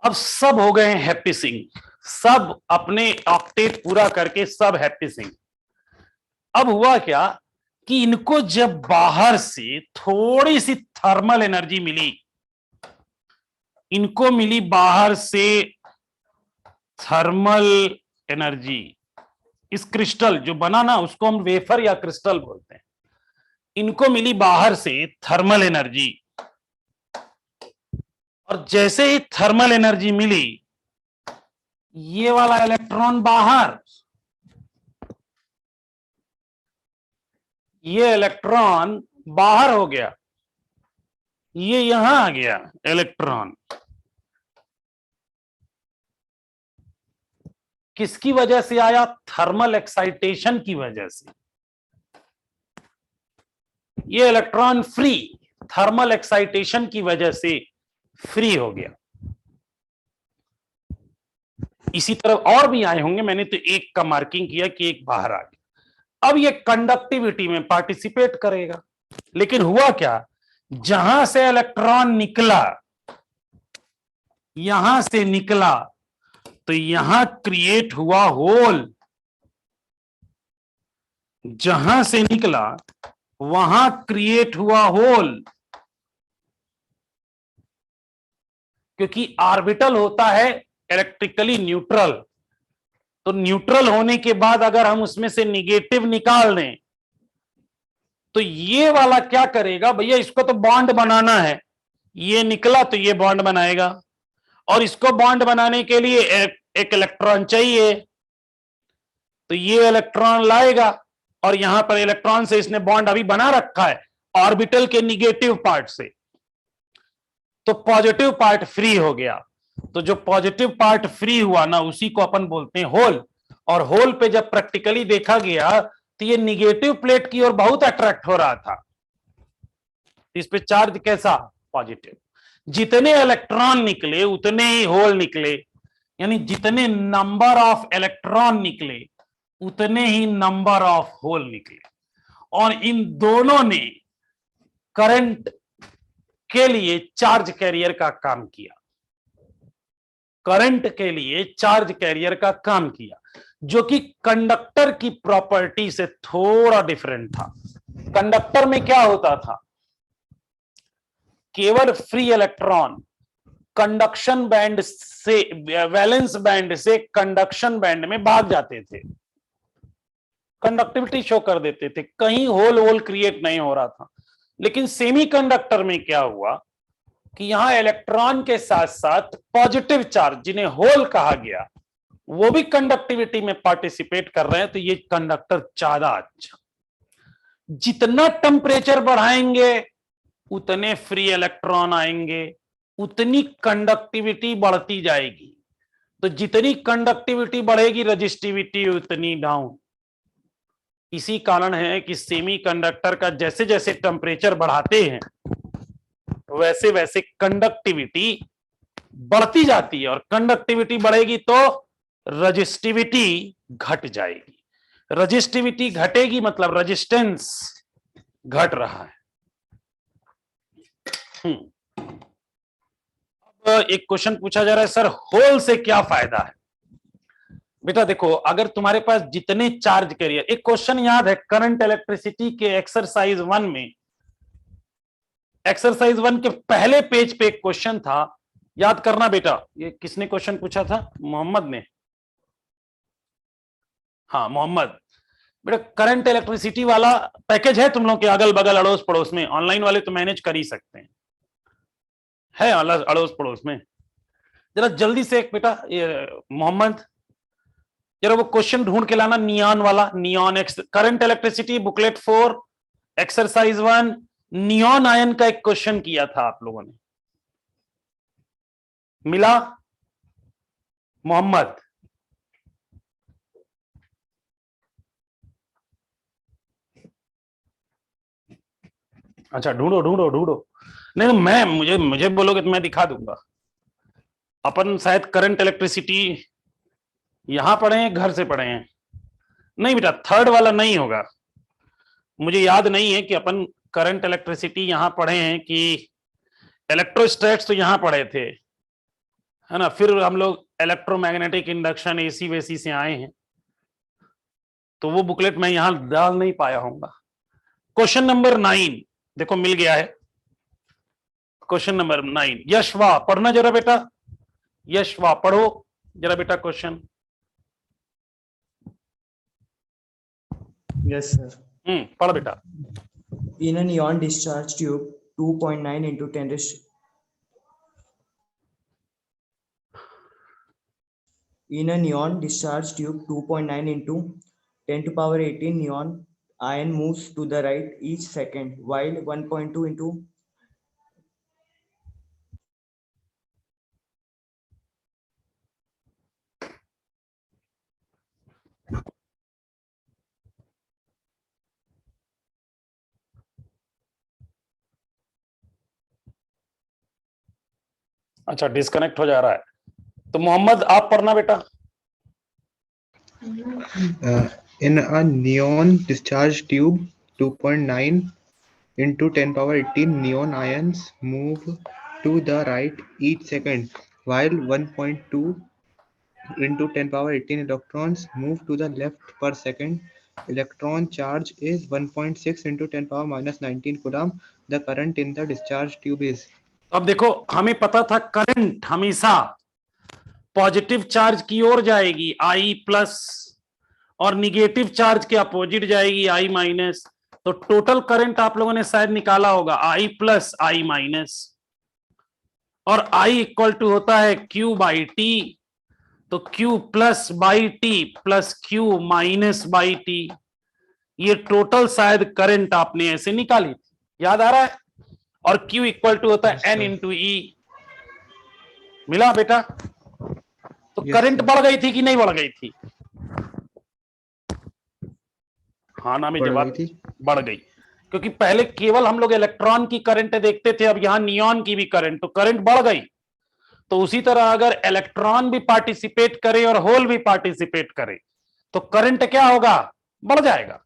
अब सब हो गए हैप्पी सिंह, सब अपने ऑक्टेट पूरा करके सब हैप्पी सिंह। अब हुआ क्या कि इनको जब बाहर से थोड़ी सी थर्मल एनर्जी मिली, इनको मिली बाहर से थर्मल एनर्जी। इस क्रिस्टल जो बना ना उसको हम वेफर या क्रिस्टल बोलते हैं, इनको मिली बाहर से थर्मल एनर्जी, और जैसे ही थर्मल एनर्जी मिली ये वाला इलेक्ट्रॉन बाहर, ये इलेक्ट्रॉन बाहर हो गया, ये यहां आ गया इलेक्ट्रॉन। किसकी वजह से आया? थर्मल एक्साइटेशन की वजह से। ये इलेक्ट्रॉन फ्री, थर्मल एक्साइटेशन की वजह से फ्री हो गया। इसी तरह और भी आए होंगे, मैंने तो एक का मार्किंग किया कि एक बाहर आ गया। अब ये कंडक्टिविटी में पार्टिसिपेट करेगा, लेकिन हुआ क्या, जहां से इलेक्ट्रॉन निकला, यहां से निकला, तो यहां क्रिएट हुआ होल। जहां से निकला वहां क्रिएट हुआ होल, क्योंकि ऑर्बिटल होता है इलेक्ट्रिकली न्यूट्रल। तो न्यूट्रल होने के बाद अगर हम उसमें से निगेटिव निकाल दें तो ये वाला क्या करेगा, भैया इसको तो बॉन्ड बनाना है, ये निकला तो ये बॉन्ड बनाएगा, और इसको बॉन्ड बनाने के लिए एक इलेक्ट्रॉन चाहिए, तो ये इलेक्ट्रॉन लाएगा, और यहां पर इलेक्ट्रॉन से इसने बॉन्ड अभी बना रखा है ऑर्बिटल के निगेटिव पार्ट से, तो पॉजिटिव पार्ट फ्री हो गया। तो जो पॉजिटिव पार्ट फ्री हुआ ना उसी को अपन बोलते हैं होल। और होल पे जब प्रैक्टिकली देखा गया तो ये निगेटिव प्लेट की ओर बहुत अट्रैक्ट हो रहा था। इस पे चार्ज कैसा? पॉजिटिव। जितने इलेक्ट्रॉन निकले उतने ही होल निकले, यानी जितने नंबर ऑफ इलेक्ट्रॉन निकले उतने ही नंबर ऑफ होल निकले। और इन दोनों ने करंट के लिए चार्ज कैरियर का काम किया, करंट के लिए चार्ज कैरियर का काम किया, जो कि कंडक्टर की प्रॉपर्टी से थोड़ा डिफरेंट था। कंडक्टर में क्या होता था, केवल फ्री इलेक्ट्रॉन कंडक्शन बैंड से, वैलेंस बैंड से कंडक्शन बैंड में भाग जाते थे, कंडक्टिविटी शो कर देते थे, कहीं होल वोल क्रिएट नहीं हो रहा था। लेकिन सेमीकंडक्टर में क्या हुआ कि यहां इलेक्ट्रॉन के साथ साथ पॉजिटिव चार्ज, जिन्हें होल कहा गया, वो भी कंडक्टिविटी में पार्टिसिपेट कर रहे हैं। तो ये कंडक्टर ज्यादा अच्छा, जितना टेम्परेचर बढ़ाएंगे उतने फ्री इलेक्ट्रॉन आएंगे, उतनी कंडक्टिविटी बढ़ती जाएगी। तो जितनी कंडक्टिविटी बढ़ेगी रजिस्टिविटी उतनी डाउन। इसी कारण है कि सेमीकंडक्टर का जैसे जैसे टेम्परेचर बढ़ाते हैं वैसे वैसे कंडक्टिविटी बढ़ती जाती है, और कंडक्टिविटी बढ़ेगी तो रजिस्टिविटी घट जाएगी। रजिस्टिविटी घटेगी मतलब रेजिस्टेंस घट रहा है। अब एक क्वेश्चन पूछा जा रहा है, सर होल से क्या फायदा है? बेटा देखो, अगर तुम्हारे पास जितने चार्ज कैरियर, एक क्वेश्चन याद है करंट इलेक्ट्रिसिटी के एक्सरसाइज 1 में, एक्सरसाइज 1 के पहले पेज पे एक क्वेश्चन था, याद करना बेटा। ये किसने क्वेश्चन पूछा था? मोहम्मद ने। हाँ मोहम्मद। बेटा करंट इलेक्ट्रिसिटी वाला पैकेज है तुम लोग के अगल बगल अड़ोस पड़ोस में? ऑनलाइन वाले तो मैनेज कर ही सकते हैं, है अड़ोस पड़ोस में? जरा जल्दी से एक बेटा मोहम्मद जरा वो क्वेश्चन ढूंढ के लाना, नियॉन वाला, neon current electricity booklet 4 exercise 1 neon ion का एक क्वेश्चन किया था आप लोगों ने, मिला मोहम्मद? अच्छा ढूंढो ढूंढो ढूंढो। नहीं मैं मुझे बोलोगे तो मैं दिखा दूंगा। अपन शायद करंट इलेक्ट्रिसिटी यहां पढ़े हैं, घर से पढ़े हैं? नहीं बेटा थर्ड वाला नहीं होगा, मुझे याद नहीं है कि अपन करंट इलेक्ट्रिसिटी यहां पढ़े हैं कि इलेक्ट्रोस्टैट्स तो यहां पढ़े थे, है ना? फिर हम लोग इलेक्ट्रोमैग्नेटिक इंडक्शन एसी वेसी से आए हैं, तो वो बुकलेट मैं यहां डाल नहीं पाया होऊंगा। क्वेश्चन नंबर 9 देखो मिल गया है, क्वेश्चन नंबर 9। यशवा पढ़ना जरा बेटा, यशवा पढ़ो। जरा बेटा क्वेश्चन। Yes, sir. पढ़ बेटा। In a neon discharge tube, 2.9 into 10 raised in a neon discharge tube, 2.9 into 10 to power 18 neon ion moves to the right each second, while 1.2 into अच्छा, डिस्कनेक्ट हो जा रहा है, तो मोहम्मद आप पढ़ना बेटा। In a neon discharge tube, 2.9 into 10 power 18 neon ions move to the right each second, while 1.2 into 10 power 18 electrons move to the left per second. Electron charge is 1.6 into 10 power minus 19 coulomb. The current in the discharge tube is. अब देखो, हमें पता था current हमेशा positive charge की ओर जाएगी I plus, और negative charge के अपोजिट जाएगी I माइनस। तो टोटल करंट आप लोगों ने शायद निकाला होगा I प्लस I माइनस, और I इक्वल टू होता है Q बाई टी। तो Q plus by T plus Q minus by T, ये टोटल शायद करंट आपने ऐसे निकाली थी, याद आ रहा है। और Q इक्वल टू होता है N इंटू E। मिला बेटा? तो करंट बढ़ गई थी कि नहीं बढ़ गई थी? हाँ ना में जवाब बढ़ गई, क्योंकि पहले केवल हम लोग इलेक्ट्रॉन की करंट देखते थे, अब यहां नियॉन की भी करंट, तो करंट बढ़ गई। तो उसी तरह अगर इलेक्ट्रॉन भी पार्टिसिपेट करे और होल भी पार्टिसिपेट करे तो करंट क्या होगा? बढ़ जाएगा,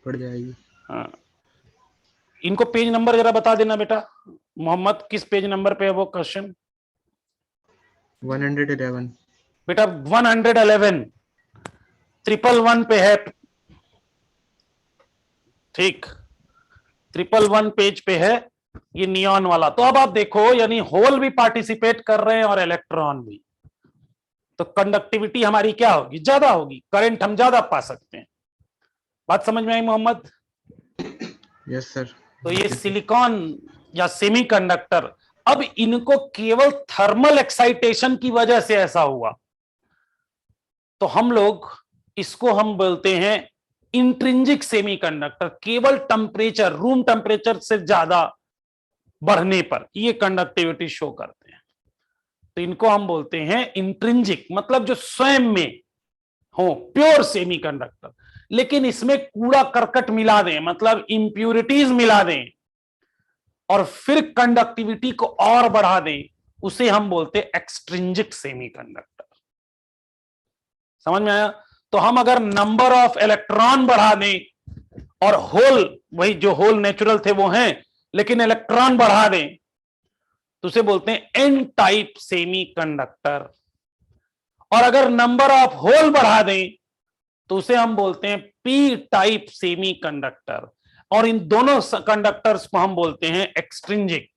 बढ़ जाएगी। हाँ। इनको पेज नंबर जरा बता देना बेटा। मोहम्मद, किस पेज नंबर पे है वो क्वेश्चन? 111 बेटा 111 111 पे है, ठीक, 111 पेज पे है ये नियॉन वाला। तो अब आप देखो, यानी होल भी पार्टिसिपेट कर रहे हैं और इलेक्ट्रॉन भी, तो कंडक्टिविटी हमारी क्या होगी? ज्यादा होगी, करंट हम ज्यादा पा सकते हैं। बात समझ में आई मोहम्मद? Yes sir. तो ये सिलिकॉन या सेमीकंडक्टर, अब इनको केवल थर्मल एक्साइटेशन की वजह से ऐसा हुआ, तो हम लोग इसको हम बोलते हैं इंट्रिंसिक सेमीकंडक्टर। केवल टेम्परेचर, रूम टेम्परेचर से ज्यादा बढ़ने पर ये कंडक्टिविटी शो करते हैं, तो इनको हम बोलते हैं इंट्रिंसिक, मतलब जो स्वयं में हो, प्योर सेमीकंडक्टर। लेकिन इसमें कूड़ा करकट मिला दें, मतलब इंप्यूरिटीज मिला दें और फिर कंडक्टिविटी को और बढ़ा दें, उसे हम बोलते हैं एक्सट्रिंसिक सेमीकंडक्टर। समझ में आया? तो हम अगर नंबर ऑफ इलेक्ट्रॉन बढ़ा दें और होल, वही जो होल नेचुरल थे वो हैं, लेकिन इलेक्ट्रॉन बढ़ा दें, तो उसे बोलते हैं एन टाइप सेमीकंडक्टर। और अगर नंबर ऑफ होल बढ़ा दें तो उसे हम बोलते हैं पी टाइप सेमीकंडक्टर। और इन दोनों कंडक्टर्स को हम बोलते हैं एक्सट्रिंसिक,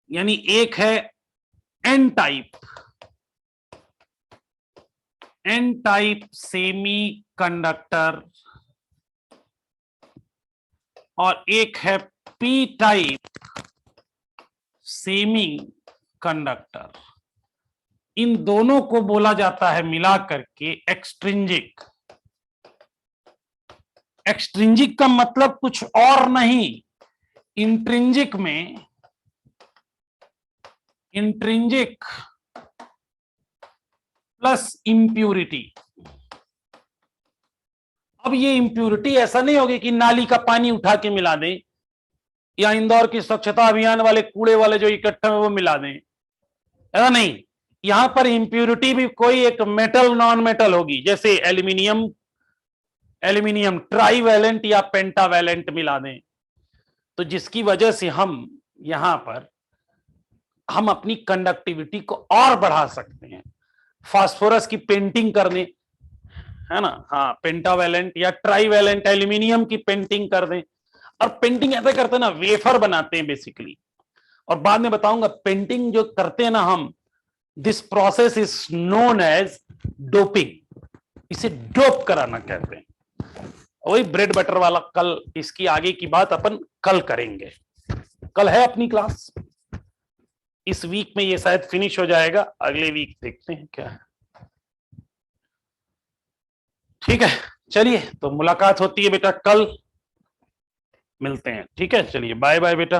यानी एक है एन टाइप सेमीकंडक्टर और एक है पी टाइप सेमीकंडक्टर। इन दोनों को बोला जाता है मिला करके एक्सट्रिंसिक। एक्सट्रिंसिक का मतलब कुछ और नहीं, इंट्रिंसिक में इंट्रिंसिक प्लस इंप्यूरिटी। अब ये इंप्यूरिटी ऐसा नहीं होगी कि नाली का पानी उठा के मिला दें या इंदौर की स्वच्छता अभियान वाले कूड़े वाले जो इकट्ठे में वो मिला दें, ऐसा नहीं। यहां पर इंप्यूरिटी भी कोई एक मेटल नॉन मेटल होगी, जैसे एल्यूमिनियम ट्राईवैलेंट या पेंटावैलेंट मिला दें, तो जिसकी वजह से हम यहां पर हम अपनी कंडक्टिविटी को और बढ़ा सकते हैं। फास्फोरस की पेंटिंग कर दें, है ना, हाँ, पेंटावैलेंट या ट्राईवैलेंट एल्यूमिनियम की पेंटिंग कर दें। और पेंटिंग ऐसे करते हैं ना, वेफर बनाते हैं बेसिकली, और बाद में बताऊंगा पेंटिंग जो करते हैं ना हम, this process is known as doping, इसे डोप कराना कहते हैं। वही ब्रेड बटर वाला कल, इसकी आगे की बात अपन कल करेंगे। कल है अपनी क्लास, इस वीक में ये शायद फिनिश हो जाएगा, अगले वीक देखते हैं क्या है। ठीक है, चलिए तो मुलाकात होती है बेटा, कल मिलते हैं। ठीक है, चलिए बाय बाय बेटा।